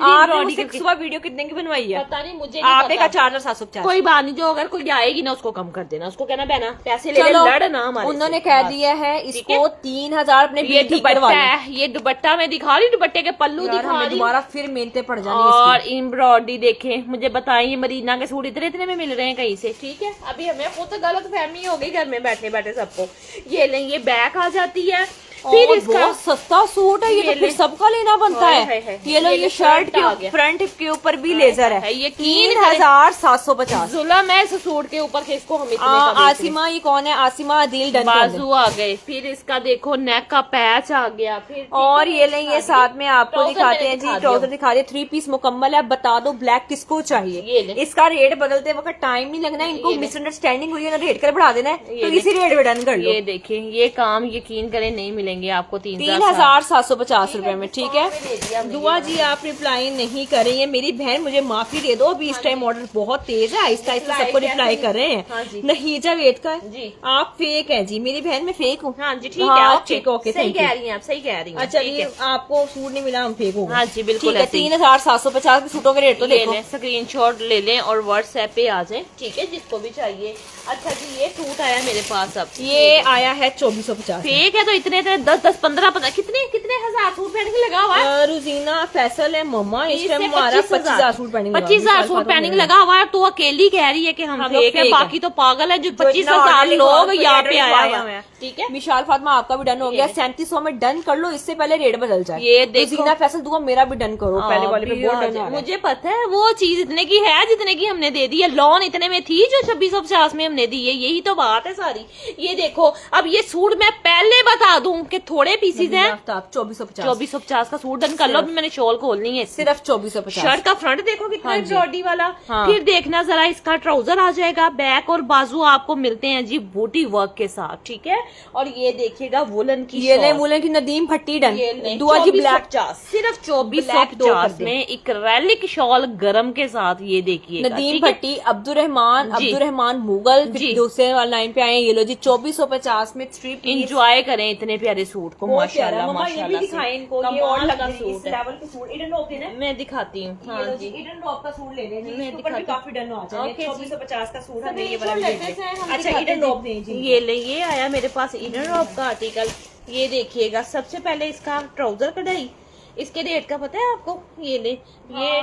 सुबह वीडियो कितने की बनवाई है? पता नहीं, मुझे आपने का 4,750। कोई बात नहीं, जो अगर कोई आएगी ना उसको कम कर देना, उसको कहना बहना पैसे ले लड़ना हमारे। उन्होंने कह दिया है इसको 3,000 अपने ये दुपट्टा है, ये दुपट्टा में दिखा रही, दुपट्टे के पल्लू दिखा रही। दोबारा फिर मेहनतें पड़ जानी। और एम्ब्रॉयडरी देखें, मुझे बताएं ये मरीना के सूट इतने में मिल रहे हैं कहीं से, ठीक है। अभी हमें खुद गलत फहमी हो गई घर में बैठे बैठे सबको। ये लें, ये बैक आ जाती है। फिर और इसका बहुत सस्ता सूट है ये, तो फिर सबका लेना बनता है। ये लो, ये शर्ट के फ्रंट के ऊपर भी लेजर है, ये 3750। जुल्म है इस सूट के ऊपर के इसको हम इतने का बेच रहे हैं। आसिमा, ये कौन है? आसिमा अदील डन कर दे। बाजू आ गए, फिर इसका देखो नेक का पैच आ गया, फिर और ये लेंगे साथ में आपको ट्राउजर दिखाते मैंने हैं जी, दिखा ट्राउजर दिया। दिखा दिए, 3 पीस मुकम्मल है। बता दो ब्लैक किसको ये चाहिए। ले। इसका रेट बदलते वक्त टाइम नहीं लगना, इनको मिसअंडरस्टैंडिंग हुई है ना, रेट कर बढ़ा देना है, तो इसी रेट में डन कर लो। ये देखिए, ये काम यकीन करें नहीं मिलेंगे आपको 3750 रुपए में, ठीक है। दुआ जी आप रिप्लाई नहीं करेंगे, मेरी बहन मुझे माफी दे दो, अभी इस टाइम ऑर्डर बहुत तेज है, आहिस्ता आहिस्ता सबको रिप्लाई कर रहे हैं। नहीं जावेद का जी, आप फेक है जी, मेरी बहन मैं फेक हूँ। हाँ जी, ठीक है, ओके, सही कह रही हैं आप, सही कह रही हैं। अच्छा जी, आपको सूट नहीं मिला, हम फेक हो गए। हाँ जी, बिल्कुल ठीक है। 3750 के सूटों के रेट तो देखो। स्क्रीनशॉट ले लें और व्हाट्सएप पे आ जाएं, ठीक है, जिसको भी चाहिए। अच्छा जी, ये सूट आया मेरे पास, अब ये आया है 2450। फेक है तो इतने 10 15 कितने कितने हजार सूट पेंडिंग लगा हुआ है। रुजीना फैसल है मम्मा, इस टाइम हमारा 25,000 सूट पेंडिंग, 25,000 सूट पेंडिंग लगा हुआ है। तो अकेली कह रही है कि हम फेक है, बाकी तो पागल है जो 25,000 लोग यहाँ पे आया हुआ है। ठीक है, विशाल फातिमा आपका भी डन हो गया, 3700 में डन कर लो, इससे पहले रेट बदल जाए। ये देखो, रुजीना फैसल दुआ मेरा भी डन करो, पहले वाले पे बहुत डन आ रहा है। मुझे पता है वो चीज इतने की है जितने की हमने दे दी है, लोन इतने में थी जो 2650 में हमने दी है, यही तो बात है सारी। ये देखो, अब ये सूट मैं पहले बता दूं कि थोड़े पीसीज हैं, 2450 का सूट डन कर लो। अभी मैंने शॉल खोलनी है, सिर्फ 2450। शर्ट का फ्रंट देखो कितना एम्ब्रॉयडरी वाला। फिर देखना जरा, इसका ट्राउजर आ जाएगा, बैक और बाजू आपको मिलते हैं जी बूटी वर्क के साथ, ठीक है। और ये देखिएगा वुलन की, ये ले वुलन की नदीम फट्टी डन, दुआ जी ब्लैक, सिर्फ 2450 में एक रैलिक शॉल गरम के साथ, ये देखिए नदीम भट्टी, अब्दुलरहमान मुगल, दूसरे वाला लाइन पे आए। ये लो जी 2450 में 3 पीस। एंजॉय करें इतने प्यारे सूट को, माशाल्लाह माशाल्लाह दिखाएं इनको, ये और लगा सूट लेवल के सूट ईडन रॉक देना, मैं दिखाती हूँ। हाँ जी, ईडन रॉक का सूट ले लें जी, मैं इसके ऊपर भी दिखाती काफी डन आ जाएगा। 2450 का सूट है ये वाला। अच्छा, अच्छा ईडन रॉक दें जी, ये ले, ये आया मेरे पास ईडन रॉक का आर्टिकल। ये देखिएगा, सबसे पहले इसका ट्राउजर कढ़ाई, इसके रेट का पता है आपको? ये ले, ये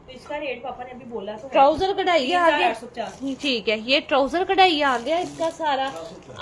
इसका रेट पापा ने अभी बोला तो ट्राउजर कढ़ाई आ गया, 3850। ठीक है, ये ट्राउजर कढ़ाई आ गया इसका सारा।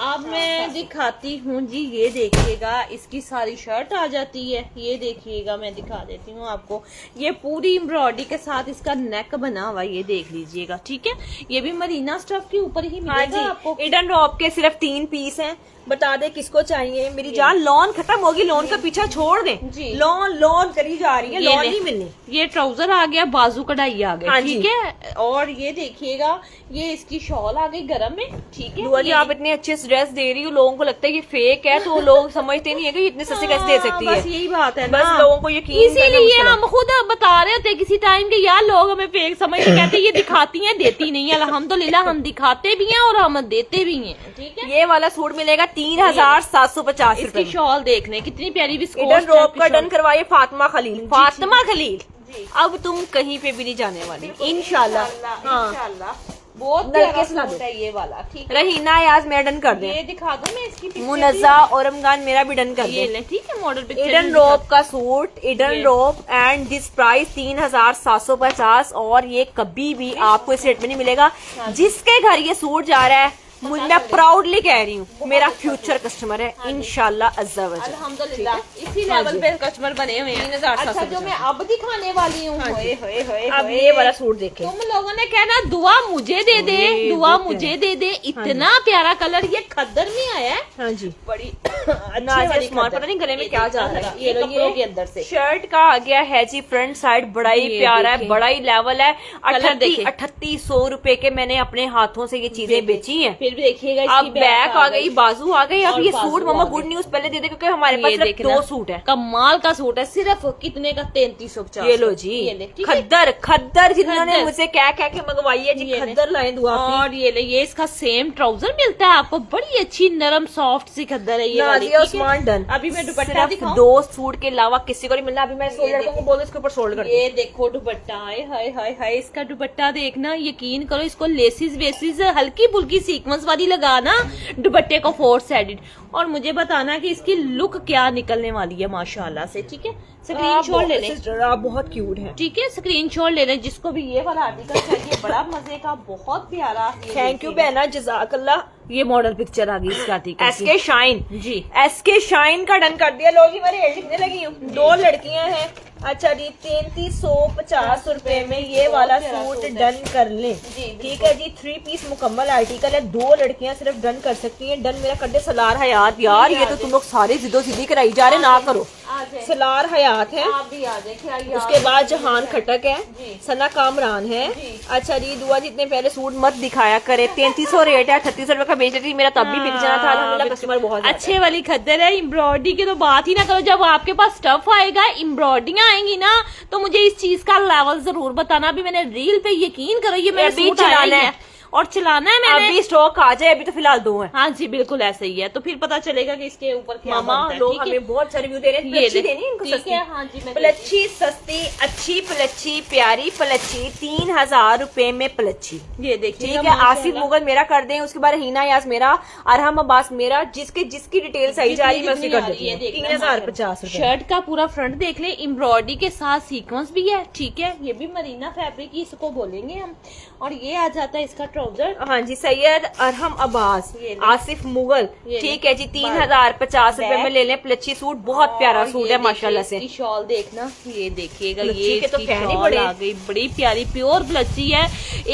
अब मैं दिखाती हूँ जी, ये देखिएगा, इसकी सारी शर्ट आ जाती है। ये देखिएगा, मैं दिखा देती हूँ आपको, ये पूरी एम्ब्रॉयडरी के साथ इसका नेक बना हुआ, ये देख लीजिएगा, ठीक है। ये भी मरीना स्टफ के ऊपर ही मिलेगा आपको। ईडन रॉक के सिर्फ 3 पीस हैं, बता दे किसको चाहिए। मेरी जान लोन खत्म होगी, लोन का पीछा छोड़ दे जी, लोन करी जा रही है, लोन नहीं मिलनी। ये ट्राउजर आ गया, बाजू कढ़ाई आ गई, हाँ ठीक है। और ये देखिएगा, ये इसकी शॉल आ गई गरम में, ठीक है। दुआ जी आप इतने अच्छे ड्रेस दे रही हो, लोगों को लगता है कि फेक है, तो लोग समझते नहीं है कि इतने सस्ते कैसे दे सकती है। बस यही बात है, बस लोगों को यकीन, इसीलिए हम खुद बता रहे होते किसी टाइम के, यार लोग हमें फेक समझते, कहते ये दिखाती हैं देती नहीं है। अल्हम्दुलिल्लाह हम दिखाते भी हैं और हम देते भी हैं, ठीक है। ये वाला सूट मिलेगा 3750 इसकी रुपए। शॉल देखने कितनी प्यारी विस्कोस ईडन रॉक का डन करवाइए फातिमा खलील। जी। अब तुम कहीं पे भी नहीं जाने वाली इंशाल्लाह। इंशाल्लाह, बहुत नलके प्यारा सुना सूट दो। है ये वाला, ठीक है। रहीना याज मेरा डन कर दे, ये दिखा दूं मैं इसकी picture मुनज़्ज़ा और रमजान मेरा भी डन कर भी? ये दे। ले, ठीक है, मॉडल पिक्चर ईडन रॉक का suit, Eden rock and this price 3750। और ये कभी भी आपको इस रेट में नहीं मिलेगा। जिसके घर ये सूट जा रहा है, मैं प्राउडली कह रही हूँ, मेरा फ्यूचर कस्टमर है इंशाल्लाह अज़्ज़ा वजल। अल्हम्दुलिल्लाह, इसी लेवल पे कस्टमर बने हुए हैं। 3750। अच्छा, जो मैं अब दिखाने वाली हूँ, अब ये वाला सूट देखें। तुम लोगों ने कहना दुआ मुझे दे दे, दुआ मुझे दे दे। इतना प्यारा कलर, ये खद्दर में आया है। हाँ जी, बड़ी पता नहीं गले में क्या जा रहा है। ये कपड़ों के अंदर से शर्ट का आ गया है जी फ्रंट साइड, बड़ा ही प्यारा है, बड़ा ही लेवल है। 3800 रुपए के मैंने अपने हाथों से ये चीजें बेची हैं। फिर भी देखिएगा, अब बैक आ गई, बाजू आ गई। अब ये सूट मम्मा गुड न्यूज पहले दे दे, क्योंकि हमारे पास सिर्फ 2 सूट है। कमाल का सूट है, सिर्फ कितने का? 3350। ये लो जी, खद्दर जिन्होंने मुझे क्या क्या के मंगवाई है जी, खद्दर लाए दुआ। और ये ले, ये इसका सेम ट्राउजर मिलता है आपको, बड़ी अच्छी नरम सॉफ्ट सी खद्दर है ये वाली, उस्मान डन। अभी मैं दुपट्टा दिखाऊं? 2 सूट के अलावा किसी को नहीं मिलना। अभी मैं सोल्ड लड़कों को बोल, इसके ऊपर सोल्ड कर। ये देखो दुपट्टा, हाय हाय हाय हाय, इसका दुपट्टा देखना, यकीन करो, इसको लेसिस वेसिस हल्की फुल्की सीक्वेंस सीक्वेंस वाली लगाना, दुपट्टे को 4 साइडेड, और मुझे बताना कि इसकी लुक क्या निकलने वाली है माशाल्लाह से। ठीक है, स्क्रीनशॉट ले लें। सिस्टर आप बहुत क्यूट है। ठीक है, स्क्रीनशॉट ले लें जिसको भी ये वाला आर्टिकल चाहिए। बड़ा मजे का, बहुत प्यारा। थैंक यू बहना, जज़ाकल्लाह। ये मॉडल पिक्चर आ गई इसका आर्टिकल एसके शाइन जी। एसके शाइन का डन कर दिया। लो जी, मेरे हेड लिखने लगी हूँ। 2 लड़कियां हैं। अच्छा जी, 3350 रुपए में ये वाला सूट डन कर लें। ठीक है जी, 3 पीस मुकम्मल आर्टिकल है। 2 लड़कियां सिर्फ डन कर सकती हैं। डन मेरा कर दे सलार हयात। यार ये तो तुम लोग सारे जिदो जिदी कराई जा रहे, ना करो। सलार हयात है, आप भी आ जाए। उसके बाद जहान खटक है, सना कामरान है। अच्छा जी, दुआ जी इतने पहले सूट मत दिखाया करे। 3300 रेट है, 3600 रुपए का बेच रही थी। मेरा तब भी बिक जाना था, अल्हम्दुलिल्लाह कस्टमर बहुत अच्छे वाली खद्दर है। एम्ब्रॉयडरी की तो बात ही ना करो। जब आपके पास स्टफ आएगा, एम्ब्रॉयडरियां आएंगी ना, तो मुझे इस चीज का लेवल जरूर बताना। अभी मैंने रील पे यकीन करो, ये मेरा सूट चलाना है और चलाना है मैंने। अभी स्टॉक आ जाए, अभी तो फिलहाल 2 है। हाँ जी, बिल्कुल ऐसे ही है। तो फिर पता चलेगा कि इसके ऊपर क्या मामा बनता है। लोग ठीक है? हमें बहुत सारे रिव्यू दे रहे हैं। ये प्लच्छी ले- देनी है इनको ठीक सस्ती। है, हाँ जी, मैं प्लच्छी सस्ती, अच्छी प्लच्छी, प्यारी प्लच्छी, 3000 रुपए में प्लच्छी। ये देखिए, ठीक है, आसिफ मुगल मेरा कर दें, उसके बाद हिना यास मेरा, अरहम अब्बास मेरा, जिसकी डिटेल सही जा रही है मैं उसकी कर देती हूँ। 3050 रुपए। शर्ट का पूरा फ्रंट देख ले, एम्ब्रॉयडरी के साथ सीक्वेंस भी है। ठीक है, ये भी मरीना फैब्रिक ही इसको बोलेंगे हम। और ये आ जाता है इसका ट्राउजर। हाँ जी, सैयद अरहम अब्बास, आसिफ मुगल। ये ठीक है जी, 3050 रुपए में ले लें प्लच्छी सूट। बहुत प्यारा सूट है माशाल्लाह से। इसकी शॉल देखना, ये देखिएगा, प्लच्छी ये के तो इसकी फैन ही शॉल बड़े। आ गई, बड़ी प्यारी प्योर प्लच्छी है।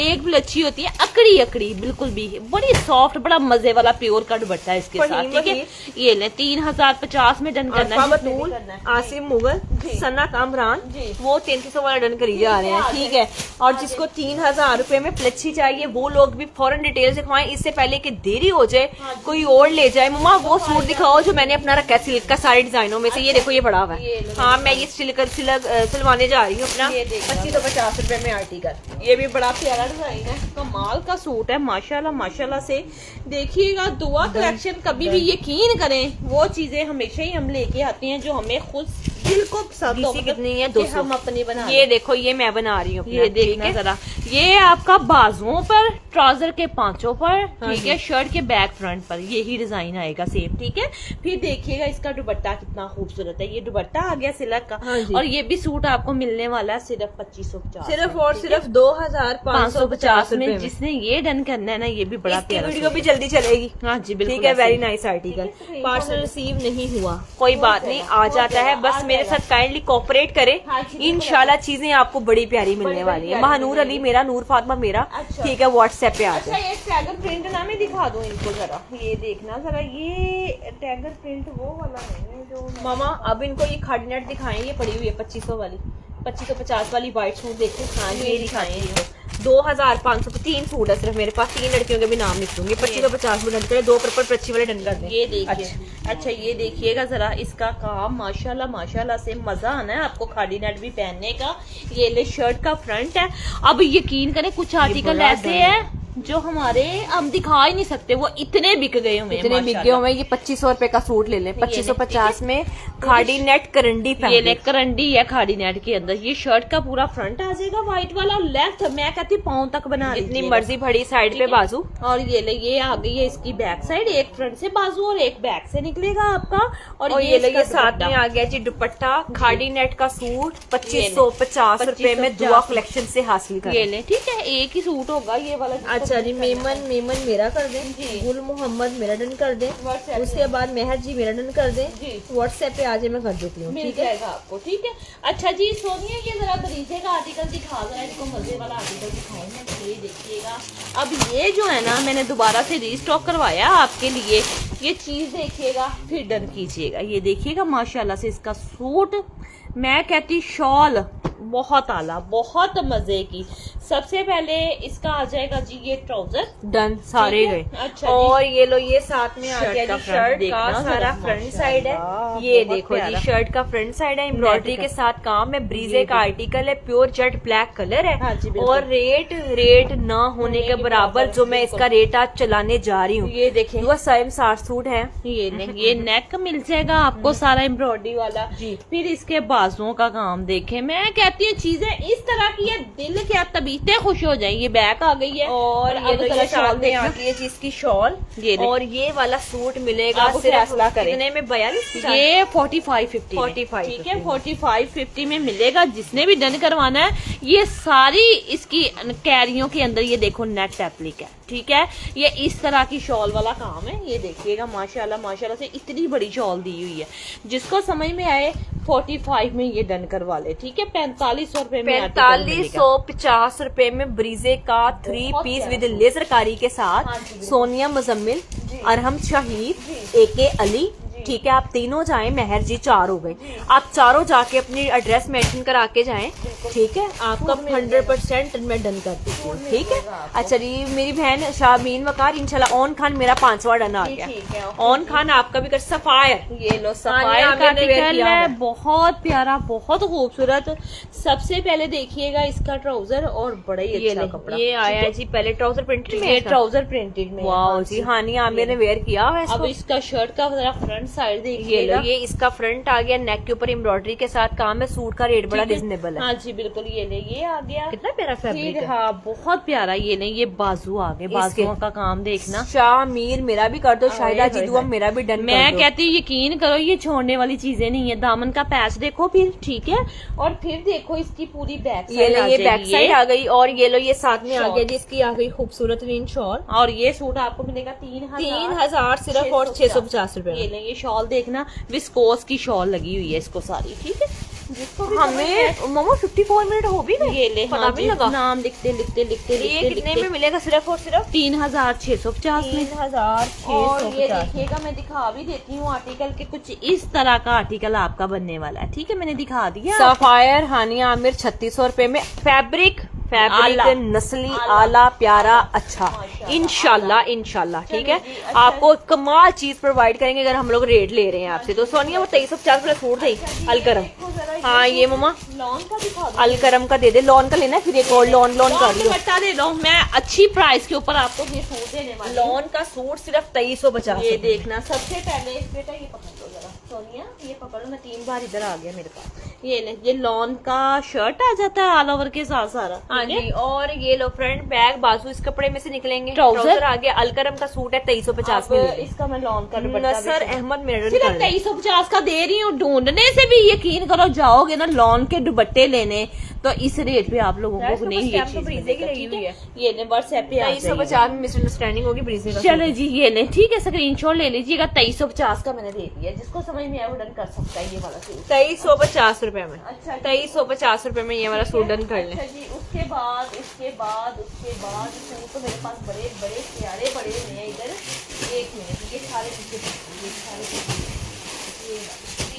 एक प्लच्छी होती है अकड़ी अकड़ी, बिल्कुल भी बड़ी सॉफ्ट, बड़ा मजे वाला प्योर का दुपट्टा है इसके साथ। ठीक है, ये ले 3050 में डन करना है। आसिफ मुगल, सना कामरान, वो 3300 वाला डन करी जा रहे हैं। ठीक है, और जिसको 3000 रुपए में प्लच्छी चाहिए वो लोग भी फौरन डिटेल से दिखवाएं, इससे पहले कि देरी हो जाए, कोई और ले जाए। मम्मा वो सूट दिखाओ जो मैंने अपना रखा है सिल्क का, सारे डिजाइनों में से। ये देखो, ये पड़ा हुआ है। हाँ, मैं ये सिलवाने जा रही हूँ अपना 2550 रुपए में आर्टिकल। ये भी बड़ा प्यारा डिजाइन है, कमाल का सूट है माशाल्लाह माशाल्लाह से। देखिएगा, दुआ कलेक्शन कभी भी यकीन करें, वो चीजें हमेशा ही हम लेके आते हैं जो हमें खुद दिल को पसंद हो। कितनी है? कि 200। हम अपनी बना ये देखो, ये मैं बना रही हूँ। ये देखना जरा, ये आपका बाजुओं पर, ट्राउजर के पांचों पर। ठीक है, शर्ट के बैक फ्रंट पर यही डिजाइन आएगा सेम। ठीक है, फिर देखिएगा इसका दुपट्टा कितना खूबसूरत है। ये दुपट्टा आ गया सिल्क का। और ये भी सूट आपको मिलने वाला है सिर्फ 2550, सिर्फ और सिर्फ 2550 में। जिसने ये डन करना है ना, ये भी बड़ा प्यारा वीडियो भी जल्दी चलेगी। हाँ जी, बिल्कुल। ठीक है, very nice article. Parcel receive नहीं हुआ, कोई बात नहीं, आ जाता है। बस मेरे साथ काइंडली कोऑपरेट करें, इंशाल्लाह चीजें आपको बड़ी प्यारी मिलने वाली है। महानूर अली मेरा, नूर फातिमा मेरा। ठीक है, व्हाट्सएप पे आ अच्छा, जाए। ये टैगर प्रिंट ना मैं दिखा दूं इनको जरा, ये देखना जरा, ये टैगर प्रिंट वो वाला नहीं है जो मामा अब इनको ये खाड़ी नेट दिखाएं, ये पड़ी हुई है 2500 वाली, 2550 वाली व्हाइट सूट देखें। हाँ, ये दिखाएं। 2500 3 सूट है सिर्फ मेरे पास। 3 लड़कियों के भी नाम लिख दूंगी। 2550 में डन करें, 2 पर्पल प्लच्छी वाले डन कर दें। ये देखिए। अच्छा, ये देखिएगा जरा, इसका काम माशाल्लाह माशाल्लाह से मजा आना है आपको खाड़ी नेट भी पहनने का। ये ले शर्ट का फ्रंट है। अब यकीन करें, कुछ आर्टिकल ऐसे है जो हमारे हम दिखा ही नहीं सकते, वो इतने बिक गए हुए, इतने बिक गए हुए। ये 2500 रुपए का सूट ले लें, 2550 में खाड़ी नेट करंडी ये फैब्रिक। ले करंडी है खाड़ी नेट के अंदर। ये शर्ट का पूरा फ्रंट आ जाएगा व्हाइट वाला, और लेफ्ट मैं कहती पाँव तक बना जितनी मर्जी भड़ी साइड पे बाजू। और ये ले, ये आ गई है इसकी बैक साइड, एक फ्रंट से बाजू और एक बैक से निकलेगा आपका। और ये इसका साथ दुपट्टा। में आ गया जी दुपट्टा, खाड़ी नेट का सूट 2550 रुपए में दुआ कलेक्शन से हासिल कर। ये ले, ठीक है, एक ही सूट होगा ये वाला। अच्छा जी, मेमन मेरा कर दें, गुल मोहम्मद मेरा डन कर दें, उसके बाद मेहर जी मेरा डन कर दें। व्हाट्सएप पे आज मैं कर देती हूँ। मिल जाएगा आपको। ठीक है, अच्छा जी सोनिया, ये जरा बरीजे का आर्टिकल दिखा दो, इसको मजे वाला आर्टिकल दिखाऊंगा। ये देखिएगा, अब ये जो है ना, मैंने दोबारा से रीस्टॉक करवाया आपके लिए। ये चीज देखिएगा, फिर डन कीजिएगा। ये देखिएगा माशाल्लाह से इसका सूट, मैं कहती शॉल बहुत आला, बहुत मजे की। सबसे पहले इसका आ जाएगा जी ये ट्राउजर डन, सारे गए। अच्छा और ये लो, ये साथ में आ गया जी शर्ट का सारा जरा, फ्रंट साइड है। माशाल्लाह, ये बहुत देखो जी, प्यारा। शर्ट का फ्रंट साइड है, एम्ब्रॉयडरी के साथ काम है। ब्रीजे का आर्टिकल है, प्योर जेट ब्लैक कलर हाँ जी, है। बिल्कुल। और रेट ना होने के बराबर जो मैं इसका रेट आज चलाने जा रही हूँ। ये देखें, वो सेम 60 सूट है। ये नेक मिल जाएगा आपको सारा एम्ब्रॉयडरी वाला। फिर इसके बाजुओं का काम देखें, मैं कहती कहती हूँ चीजें इस तरह की है, दिल क्या तबीयतें खुश हो जाएंगी। ये बैक आ गई है और ये अब तो जरा ये शॉल साथ में देखना। आती है चीज की शॉल। ये देख। और ये वाला सूट मिलेगा आप सिर्फ फैसला करें। कितने में? 42। ये 45-50 45 ठीक है, 45-50 में मिलेगा। जिसने भी डन करवाना है, ये सारी इसकी कैरियों के अंदर ये देखो नेट एप्लिक है, ठीक है। ये इस तरह की शॉल वाला काम है, ये देखिएगा माशाल्लाह माशाल्लाह से इतनी बड़ी शॉल दी हुई है। जिसको समझ में आए 45 में ये डन करवा ले, ठीक है। 4500 रुपए में 4550 रुपए में ब्रीजे का 3 बहुत पीस प्यारा विद लेजर कारी के साथ। हाँ जी, सोनिया मुजम्मिल, अरहम शाहिद, एके अली, ठीक है। आप तीनों जाएं, महर जी 4 हो गए। आप चारों जाके अपनी एड्रेस मेंशन करा के जाएं, ठीक है। आपका 100% मैं डन कर देती हूँ, ठीक है। अच्छा जी, मेरी बहन शामीन वकार, इंशाल्लाह ऑन खान मेरा 5वां डन आ ठीक है, गया। ओके। ऑन खान आपका भी कर। सफायर, ये लो हाँ, सफायर ये का आपने वेयर आर्टिकल किया है, है। बहुत प्यारा बहुत खूबसूरत। सबसे पहले देखिएगा इसका ट्राउजर, और बड़ा ही अच्छा कपड़ा। ये आया है जी पहले ट्राउजर प्रिंटेड में। ये ट्राउजर प्रिंटेड में है, वाह हाँ जी, हानी आमिर ने वेयर किया हुआ है अब इसको। इसका शर्ट का जरा फ्रंट साइड ये देखिएगा। लो, ये इसका फ्रंट आ गया, नेक के ऊपर एम्ब्रॉयडरी के साथ काम है। सूट का रेट बड़ा ठीक है? रिजनेबल है। हाँ जी बिल्कुल, ये ले, ये आ गया। कितना प्यारा फैब्रिक ठीक, है। हाँ बहुत प्यारा। ये नहीं, ये बाजू आ गए, बाजुओं का काम देखना। शाह मीर मेरा भी कर दो, शाहिदा हाय, जी हाय, दुआ हाय। मेरा भी डन मैं कर दो। कहती हूँ यकीन करो, ये छोड़ने वाली चीजें नहीं है। दामन का पैच देखो फिर, ठीक है। और फिर देखो इसकी पूरी बैक ये लो, ये बैक साइड आ गई। और ये लो, ये साथ में आ शॉल। गया जी, इसकी आ गई खूबसूरत रीन शॉल। और ये सूट आपको मिलेगा 3000 सिर्फ और 650 रुपए ये में। नहीं, ये शॉल देखना, विस्कोस की शॉल लगी हुई है इसको सारी, ठीक है। जिसको भी हमें मोमो 54 मिनट हो भी गए, ये ले, पता हाँ भी जी, लगा। नाम लिखते लिखते लिखते ये लिखते कितने लिखते में मिलेगा? सिर्फ और सिर्फ 3650 में। 3650। और ये देखिएगा, मैं दिखा भी देती हूँ आर्टिकल के, कुछ इस तरह का आर्टिकल आपका बनने वाला है, ठीक है। मैंने दिखा दिया। सफायर हानिया आमिर 3600 रुपए में। फैब्रिक आला। नस्ली आला। आला प्यारा अच्छा, माशाल्लाह, इंशाल्लाह इंशाल्लाह, ठीक है। चलिए जी, अच्छा आपको कमाल चीज प्रोवाइड करेंगे अगर हम लोग रेट ले रहे हैं आपसे। तो सोनिया वो 2350 वाला सूट दे अलकरम। हाँ ये मम्मा लॉन का दिखा दो। अलकरम का दे दे। लॉन का लेना है, फिर एक और लॉन लॉन कर लो। बता दे लो, मैं अच्छी प्राइस के ऊपर आपको ये सूट देने वाली हूँ। लॉन का सूट सिर्फ 2350। ये देखना, सबसे पहले बेटा ये पकड़ लो जरा सोनिया, ये पकड़ो। मैं 3 बार इधर आ गया मेरे पास। ये ले, ये लॉन का शर्ट आ जाता है ऑल ओवर के साथ सारा, हाँ ठीक है? जी। और ये लो फ्रंट बैक बाजू इस कपड़े में से निकलेंगे। ट्राउजर आ गया, अलकरम का सूट है 2350 में। अब इसका मैं लॉन का दुपट्टा भी नसर दिखा- अहमद मेडल सिर्फ 2350 का दे रही हूँ। ढूंढने से भी यकीन करो, जाओगे ना लॉन के दुपट्टे लेने, तो इस रेट पे आप लोगों को नहीं ये चीज ब्रीजे की लगी मिलेगा, हुई है। ठीक है? ये ले व्हाट्सएप पे आ जाइए। 2350 में मिसअंडरस्टैंडिंग होगी ब्रीजे का। चलो जी, ये ले, ठीक है। स्क्रीनशॉट ले लीजिएगा। 2350 का मैंने दे दिया, जिसको समझ में आया वो डन कर सकता है ये वाला सूट। 2350 रुपए में। अच्छा, 2350 रुपए में ये वाला सूट डन कर लें। अच्छा जी, उसके बाद सूट तो मेरे पास बड़े बड़े प्यारे पड़े हुए हैं इधर। एक मिनट, ये सारे पीछे, ये सारे पीछे।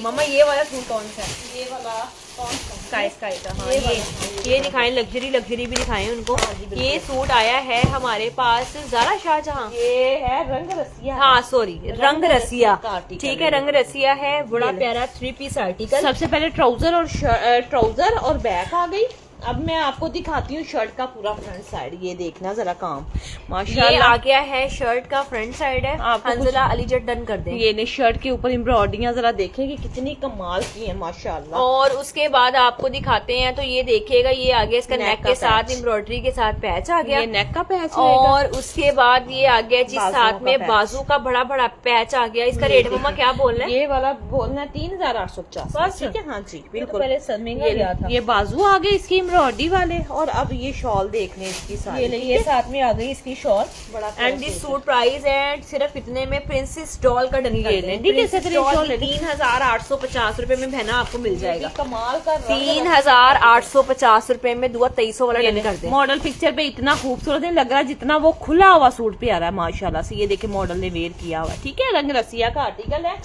मामा ये वाला सूट कौन सा है? ये वाला कौन सा? स्काई स्काई का। हाँ ये ये वाला, ये दिखाएं, लग्जरी लग्जरी भी दिखाएं उनको। हाँ जी, बिल्कुल। ये सूट आया है हमारे पास ज़ारा शाहजहां। ये है रंग रसिया। हाँ सॉरी, रंग रसिया, का आर्टिकल ठीक है। रंग रसिया है, बड़ा ये ले। प्यारा 3 पीस आर्टिकल। सबसे पहले ट्राउजर और बैक आ गई। अब मैं आपको दिखाती हूँ शर्ट का पूरा फ्रंट साइड। ये देखना जरा काम, ये माशाल्लाह। आ गया है शर्ट का फ्रंट साइड है। आपको हंजला अलीजट डन कर दें। ये ने शर्ट के ऊपर एम्ब्रॉयडरियां जरा देखें कि कितनी कमाल की है माशाल्लाह। और उसके बाद आपको दिखाते हैं, तो ये देखिएगा, ये आ गया इसका नेक नेक का के साथ पैच। एम्ब्रॉयडरी के साथ पैच आ गया। ये नेक का पैच और उसके बाद ये आ गया जी बाजुओं साथ का में पैच। बाजू का बड़ा बड़ा पैच आ गया। इसका ये रेट देखिए। मम्मा क्या बोल रहे हैं? ये वाला बोलना है 3850, बस? ठीक है। हाँ जी बिल्कुल। पहले महंगा लिया था। ये बाजू आ गए इसकी एम्ब्रॉयडरी वाले। और अब ये शॉल देख लें इसकी सारी, ये ले, ये साथ में आ गई इसकी शॉल। बड़ा and this suit price and सिर्फ इतने में प्रिंसेस डॉल का डन कर ये दें। ले, ठीक है, प्रिंसेस से डॉल शॉल ले। 3850 रुपए में बहना आपको मिल जाएगा। कमाल का 3850 रुपए में दुआ 2300 वाला डन कर दें। मॉडल पिक्चर पे इतना खूबसूरत नहीं लग रहा जितना वो खुला हुआ सूट पे आ रहा है माशाल्लाह से। ये देखिए मॉडल ने वेयर किया हुआ, ठीक है। रंग रसिया का आर्टिकल है।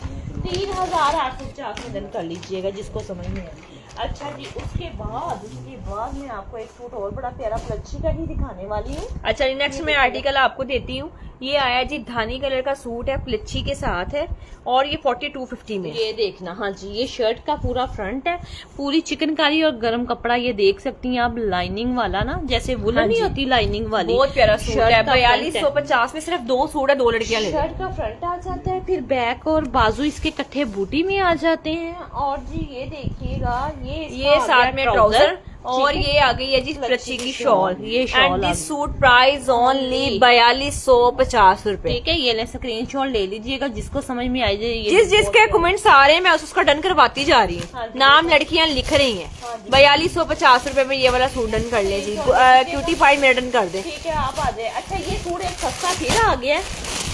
3850 में डन कर लीजिएगा, जिसको समझ में आए। अच्छा जी, उसके बाद मैं आपको एक सूट और बड़ा प्यारा प्लच्छी का ही दिखाने वाली हूँ। अच्छा नेक्स्ट मैं आर्टिकल आपको देती हूँ। ये आया जी धानी कलर का सूट है, प्लिच्छी के साथ है और ये 4250 में। ये देखना, हाँ जी, ये शर्ट का पूरा फ्रंट है, पूरी चिकनकारी और गर्म कपड़ा। ये देख सकती हैं आप, लाइनिंग वाला ना, जैसे वुलन नहीं होती लाइनिंग वाली। बहुत प्यारा सूट शर्ट है। का 4250 में सिर्फ 2 सूट है, 2 लड़कियां ले। शर्ट का फ्रंट आ जाता है, फिर बैक और बाजू इसके कट्ठे बूटी में आ जाते हैं। और जी ये देखिएगा, ये साथ में ट्राउजर और ये आ गई है जी प्लिच्छी की शॉल। ये shawl and this suit price only 4250 रुपए। ठीक है, ये ले स्क्रीनशॉट ले लीजिएगा, जिसको समझ में आ जाए। जिस जिसके कमेंट्स आ रहे हैं मैं उसका डन करवाती जा रही हूँ। हाँ जी। नाम लड़कियां लिख रही हैं। 4250 रुपए में ये वाला सूट डन कर ले जी। क्यूटी पाई मेरा डन कर दे। ठीक है, आप आ जाए। अच्छा, ये सूट एक सस्ता फिर आ गया,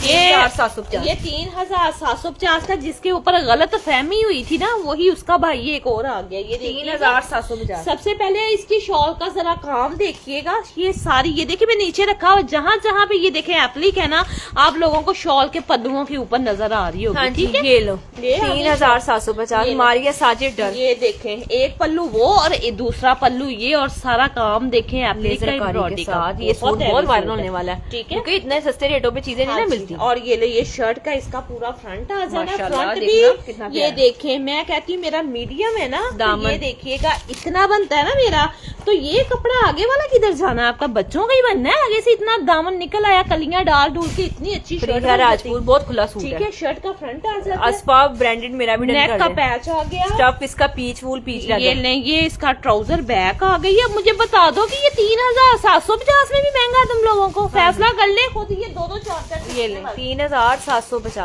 ये 3750। ये 3750 का, जिसके ऊपर गलत फहमी हुई थी ना, वही उसका भाई एक और आ गया। ये 3750। सबसे पहले इसकी शॉल का जरा काम देखिएगा। ये सारी, ये देखिए मैं नीचे रखा हुआ, जहाँ जहाँ पे ये देखें एप्लिक है ना, आप लोगों को शॉल के पल्लुओं के ऊपर नजर आ रही होगी। हाँ जी, ठीक है, ये लो ये 3750। मारिया साजिद डन। ये देखें, एक पल्लू वो और दूसरा पल्लू ये, और सारा काम देखें एप्लिक का, एम्ब्रॉयडरी का। ये सूट बहुत वायरल होने वाला है, ठीक है, क्योंकि इतने सस्ते रेटों पे चीजें नहीं ना मिलती। और ये ले, ये शर्ट का इसका पूरा फ्रंट आ जाना, माशाल्लाह, फ्रंट देखना भी कितना ये प्यारा। देखें, मैं कहती हूँ मेरा मीडियम है ना, तो दामन। ये देखिएगा इतना बनता है ना मेरा, तो ये कपड़ा आगे वाला किधर जाना है आपका, बच्चों का ही बनना है। आगे से इतना दामन निकल आया, कलियां डाल डूल के, इतनी अच्छी शर्ट प्रिया राजपूत, बहुत खुला सूट ठीक है। है, शर्ट का फ्रंट आ जाता है, अस्फा ब्रांडेड मेरा भी डन नेक कर का दे। पैच आ गया, स्टफ इसका पीच वूल पीच लगा। ये नहीं, ये इसका ट्राउजर बैक आ गई है। मुझे बता दो कि ये 3750 में भी महंगा है, तुम लोगों को फैसला कर ले खुद। ये 2-4 ये ले 3750 रुपए में,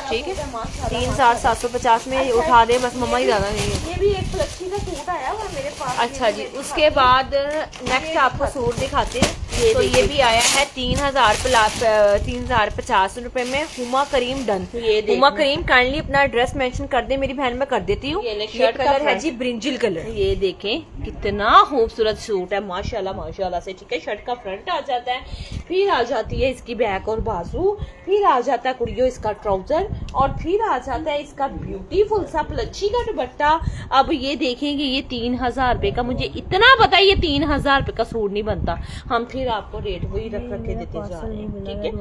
ठीक है। 3750 में उठा दे बस, मम्मा ही ज्यादा नहीं है। ये भी एक प्लक्सी का सूट आया हुआ है मेरे पास। अच्छा जी, उसके बाद नेक्स्ट आपको सूट दिखाते हैं। तो ये भी आया है 3050 रुपए में, हुमा करीम डन। ये हुमा करीम काइंडली अपना एड्रेस मेंशन कर दे, मेरी बहन मैं कर देती हूँ। ये शर्ट कलर है जी ब्रिंजल कलर। ये देखें कितना खूबसूरत सूट है, माशाल्लाह माशाल्लाह से। ठीक है, शर्ट का फ्रंट आ जाता है, फिर आ जाती है इसकी बैक और बाजू, फिर आ जाता है कुड़ियों इसका ट्राउजर, और फिर आ जाता है इसका ब्यूटीफुल सा प्लच्छी का दुपट्टा। अब ये देखेंगे, ये 3000 रुपए का, मुझे इतना पता है ये 3000 रुपए का सूट नहीं बनता, हम फिर आपको रेट वही रख के देते जा रहे हैं। ठीक है,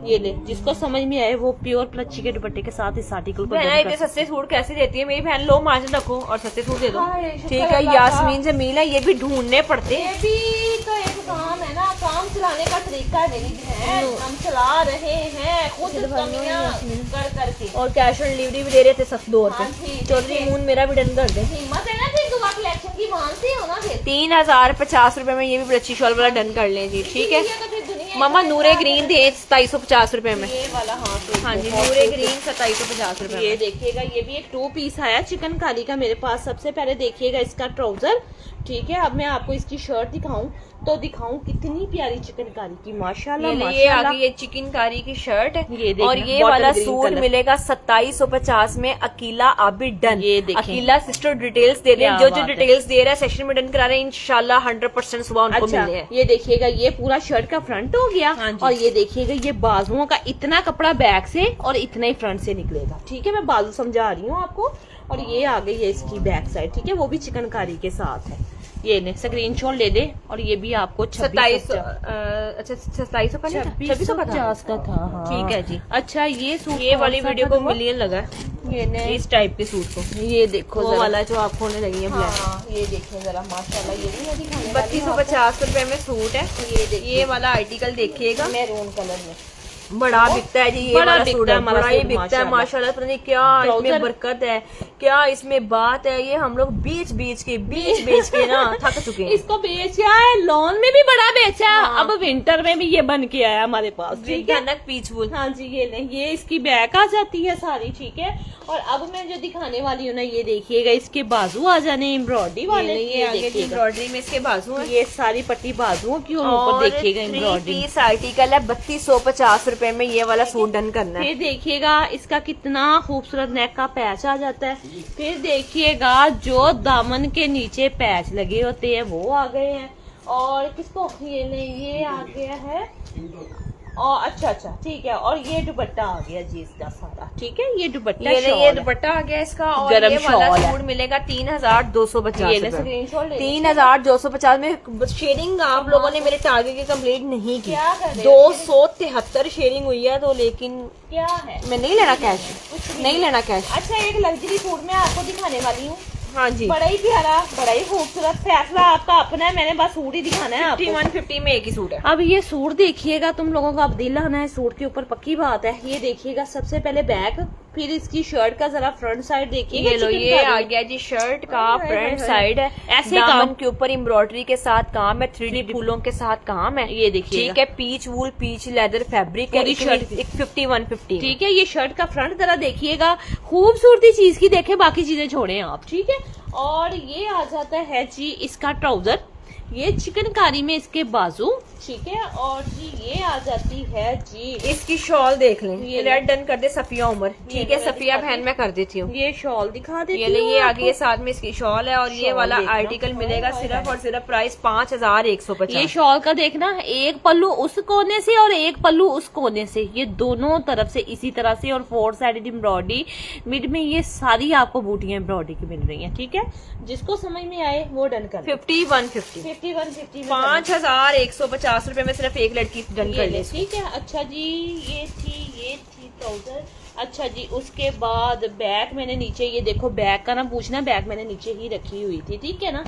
ये ले, जिसको समझ में आए वो प्योर प्लच्छी के दुपट्टे के साथ इस आर्टिकल को बहना इतने सस्ते सूट कैसे देती है मेरी बहन। लो मार्जिन रखो और सस्ते सूट दे दो। ठीक है, यास्मीन जमील है, ये भी ढूंढने पड़ते हैं। ये भी तो एक काम है ना, काम चलाने का तरीका है मेरी बहन, हम चला रहे हैं खुद कमियां कर करके। और कैश ऑन डिलीवरी भी दे रहे थे सख्त 2 हाँ रुपए। जी, चौधरी मून मेरा भी डन कर दे। हिम्मत है ना, फिर दुआ कलेक्शन की मानते हो ना फिर। 3050 रुपए में ये भी बच्ची शॉल वाला डन कर लें जी। ठीक है, ये तो फिर दुनिया मामा नूरे ग्रीन दे 2750 रुपए में। ये वाला, हाँ हाँ जी, नूरे ग्रीन 2750 रुपए ये में। देखिएगा, ये भी एक 2 पीस आया चिकनकारी का मेरे पास। सबसे पहले देखिएगा इसका ट्राउजर। ठीक है, अब मैं आपको इसकी शर्ट दिखाऊं तो दिखाऊं कितनी प्यारी चिकनकारी की, माशाल्लाह ये आ माशाल्लाह। गई ये चिकनकारी की शर्ट है। ये देखना, और ये bottle वाला green सूट colour। मिलेगा 2750 में। अकीला आबिद डन। ये देखें। अकीला सिस्टर डिटेल्स दे रहे हैं, क्या जो बात है। डिटेल्स दे रहा है सेक्शन में डन करा रहे हैं, इंशाल्लाह 100% सुबह उनको अच्छा, मिले हैं। ये देखिएगा, ये पूरा शर्ट का फ्रंट हो गया। हाँ जी। और ये देखिएगा, ये बाजुओं का इतना कपड़ा बैक से और इतना ही फ्रंट से निकलेगा। ठीक है, मैं बाजू समझा रही हूँ आपको। और ये आ गई है इसकी बैक साइड। ठीक है, वो भी चिकनकारी के साथ है। ये ने स्क्रीनशॉट ले दे, और ये भी आपको 2700 अच्छा 2700 का नहीं था, 2650 का था। हाँ। ठीक है जी। अच्छा, ये सूट ये वाली वीडियो को मिलियन लगा है, ये ने, इस टाइप के सूट को। ये देखो वो जरा। वाला जो आपको होने लगी है ब्लैक। हाँ, ये देखिए जरा, माशाल्लाह। ये भी मैं दिखाने वाली हूँ 3250 रुपए में सूट है। आपको। ये देखिए, ये वाला आर्टिकल देखिएगा, मैरून कलर में बड़ा बिकता है जी। ये बड़ा वाला बिकता सूट है है, हमारा बड़ा ही सूट, बिकता है माशाल्लाह। पता नहीं क्या इसमें ट्राउजर। बरकत है, क्या इसमें बात है। ये हम लोग बेच बेच के ना थक चुके हैं। इसको बेचा है, लॉन में भी बड़ा बेचा है। अब विंटर में भी ये बन के आया हमारे पास। ठीक है, भयानक पीचफुल। हाँ जी, ये नहीं, ये इसकी बैक आ जाती है सारी। ठीक है, और अब मैं जो दिखाने वाली हूँ ना, ये देखिएगा, इसके बाजू आ जाने एम्ब्रॉयडरी वाले। ये आगे एम्ब्रॉयडरी में इसके बाजू है। ये सारी पट्टी बाजुओं की, और ऊपर देखिएगा एम्ब्रॉयडरी। पीस आर्टिकल है 3250 रुपए में। ये वाला सूट डन करना है। फिर देखिएगा इसका कितना खूबसूरत नेक का पैच आ जाता है। फिर देखिएगा जो दामन के नीचे पैच लगे होते हैं वो आ गए हैं। और किसको ये नहीं, ये आ गया है और अच्छा अच्छा ठीक है, और ये दुपट्टा आ गया जी इसका सारा, ठीक है, ये दुपट्टा ये शॉल ये है। दुपट्टा आ गया इसका, और गरम ये वाला शॉल है। सूट मिलेगा 3250 ये ले रुपए। स्क्रीनशॉट ले 3250 में शेयरिंग आप लोगों ने मेरे टारगेट की कंप्लीट नहीं की। क्या कर रहे हैं? 273 शेयरिंग हुई है, तो लेकिन क्या है? मैं नहीं लेना कैश, नहीं लेना कैश। अच्छा, एक लग्जरी सूट मैं आपको दिखाने वाली हूँ, हाँ जी, बड़ा ही प्यारा, बड़ा ही खूबसूरत, फैसला आपका अपना है, मैंने बस सूट ही दिखाना है आपको। 5150 में एक ही सूट है। अब ये सूट देखिएगा, तुम लोगों का अब दिल आना है सूट के ऊपर, पक्की बात है। ये देखिएगा सबसे पहले बैक, फिर इसकी शर्ट का जरा फ्रंट साइड देखिएगा। ये लो, ये आ गया जी शर्ट का फ्रंट साइड है, ऐसे दामन काम के ऊपर एम्ब्रॉयडरी के साथ काम है, 3D फूलों के साथ काम है। ये देखिएगा, ठीक है, पीच वूल पीच लेदर फैब्रिक है, पूरी शर्ट। 5150। ठीक है, ये शर्ट का फ्रंट जरा देखिएगा, खूबसूरती चीज की देखे, बाकी चीजें छोड़ें आप, ठीक है। और ये आ जाता है जी इसका ट्राउजर, ये चिकनकारी में इसके बाजू, ठीक है। और जी ये आ जाती है जी इसकी शॉल देख लें, ये रेड डन कर दे सफिया उमर, ठीक है, मैं सफिया दिखाती बहन मैं कर देती हूँ। ये शॉल दिखा देती ये ले, हूँ ये आ आपको। गई है, साथ में इसकी शॉल है, और ये शॉल वाला देखना। आर्टिकल मिलेगा हाय, सिर्फ हाय। और सिर्फ प्राइस 5150। ये शॉल का देखना, एक पल्लू उस कोने से और एक पल्लू उस कोने से, ये दोनों तरफ से इसी तरह से, और 4 साइडेड एम्ब्रॉयडरी, मिड में ये सारी आपको बूटियां एम्ब्रॉयडरी की मिल रही हैं, ठीक है। जिसको समझ में आए वो डन कर 5150 5150 5150 रुपए में सिर्फ एक लड़की डन कर ले। ठीक है। अच्छा जी, ये थी ट्राउजर। अच्छा जी, उसके बाद बैक मैंने नीचे, ये देखो बैक का ना पूछना, बैक मैंने नीचे ही रखी हुई थी, ठीक है ना।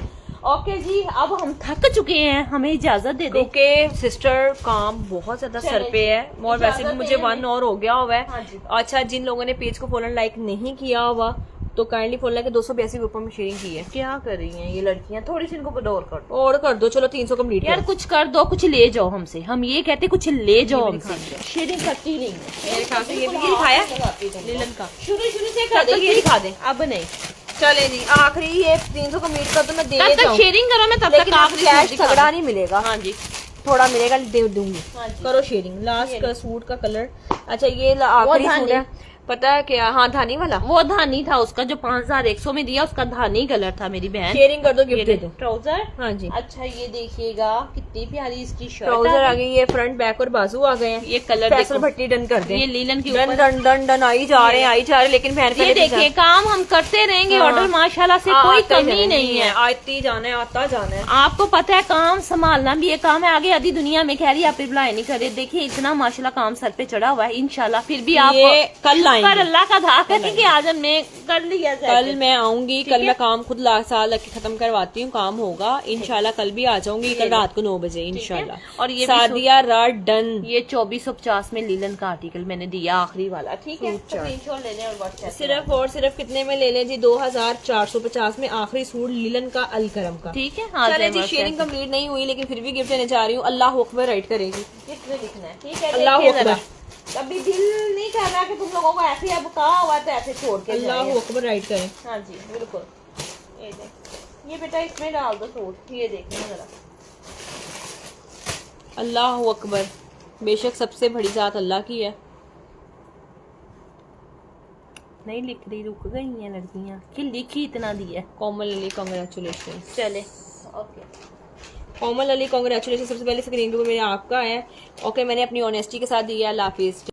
ओके जी, अब हम थक चुके हैं, हमें इजाजत दे दो। क्योंकि सिस्टर काम बहुत ज्यादा सर चलें पे है, जी। और वैसे भी इजाजत मुझे दें 1 और हो गया हुआ हाँ है। जी। अच्छा, जिन लोगों ने पेज को फॉलो लाइक नहीं किया हुआ तो काइंडली फॉलो के 282 के ऊपर में शेयरिंग की है। क्या कर रही हैं ये लड़कियां, थोड़ी सी इनको बदौर कर दो और कर दो, चलो 300 कम्प्लीट यार, कुछ कर दो, कुछ ले जाओ हमसे, हम ये कहते कुछ ले जाओ हमसे। खान शेयरिंग करती नहीं मेरे ख्याल से ये भी दिखाया लीलन का, शुरू से तब तक ये दिखा दे। अब नहीं, चले जी, आखिरी ये 300 कम्प्लीट कर तो मैं दे तब तक जाऊँ, शेयरिंग करो, मैं तब लेकिन तक आप आखिरी कैश सूट दिखा तगड़ा दूं। नहीं मिलेगा, हाँ जी, थोड़ा मिलेगा, दे दूंगी। हाँ जी। करो शेयरिंग। लास्ट ये का सूट का कलर, अच्छा ये आखिरी धानी। सूट है, पता है क्या, हाँ धानी वाला, वो धानी था उसका, जो 5100 में दिया, उसका धानी कलर था मेरी बहन। शेयरिंग कर दो, गिफ्ट दे दो। ट्राउजर, हाँ जी, अच्छा ये देखिएगा कितनी प्यारी इसकी शर्ट ट्राउजर आ गई, ये फ्रंट बैक और बाजू आ गए हैं। ये कलर फैसल देखो, भट्टी डन कर दे, ये लीलन के डन ऊपर, डन डन डन आई जा रहे हैं, आई जा रहे हैं, लेकिन बहन ये देखिए काम हम करते रहेंगे, हाँ। ऑर्डर माशाल्लाह से कोई कमी नहीं है। आती जाना है, आता जाना है। आपको पता है काम संभालना भी एक काम है, आगे आधी दुनिया में कह रही है आप रिप्लाई नहीं करे। देखिए इतना माशाल्लाह काम सर पे चढ़ा हुआ है, इंशाल्लाह फिर भी आप ये कल आएंगे, पर अल्लाह का धा करें कि आज हमने कर लिया जाए। कल मैं आऊंगी, कल मैं काम खुद साल लग के खत्म करवाती हूँ, काम होगा इंशाल्लाह, कल भी आ जाऊंगी, कल रात को 9 बजे इंशाल्लाह। और ये भी सादिया रात डन, ये 2450 में लीलन का आर्टिकल मैंने दिया आखिरी वाला, ठीक है। स्क्रीनशॉट ले लें और व्हाट्सएप सिर्फ और सिर्फ कितने में ले लें जी, 2450 में आखिरी सूट लीलन का अलकरम का, ठीक है। चले जी, शेयरिंग कंप्लीट नहीं हुई लेकिन फिर भी गिफ्ट देने जा रही हूँ। अल्लाह अकबर राइट करेगी, कितने लिखना है, ठीक है। अल्लाह देखिए अकबर, जरा। अभी दिल नहीं कर रहा कि तुम लोगों को ऐसे अब कहा हुआ तो ऐसे छोड़ के अल्लाह जाएं। अकबर राइट करें। हाँ जी बिल्कुल, ये देख, ये बेटा इसमें डाल दो सूट, ये देखना जरा। अल्लाह अकबर, बेशक सबसे बड़ी जात अल्लाह की है। नहीं लिख रही, रुक गई हैं लड़कियां कि लिखी इतना दिया। कोमल अली कांग्रेचुलेशन, चले ओके, कोमल अली कांग्रेचुलेशन। सबसे पहले स्क्रीन पे मेरे आपका है। ओके, मैंने अपनी ऑनेस्टी के साथ दिया। अल्लाह हाफिज।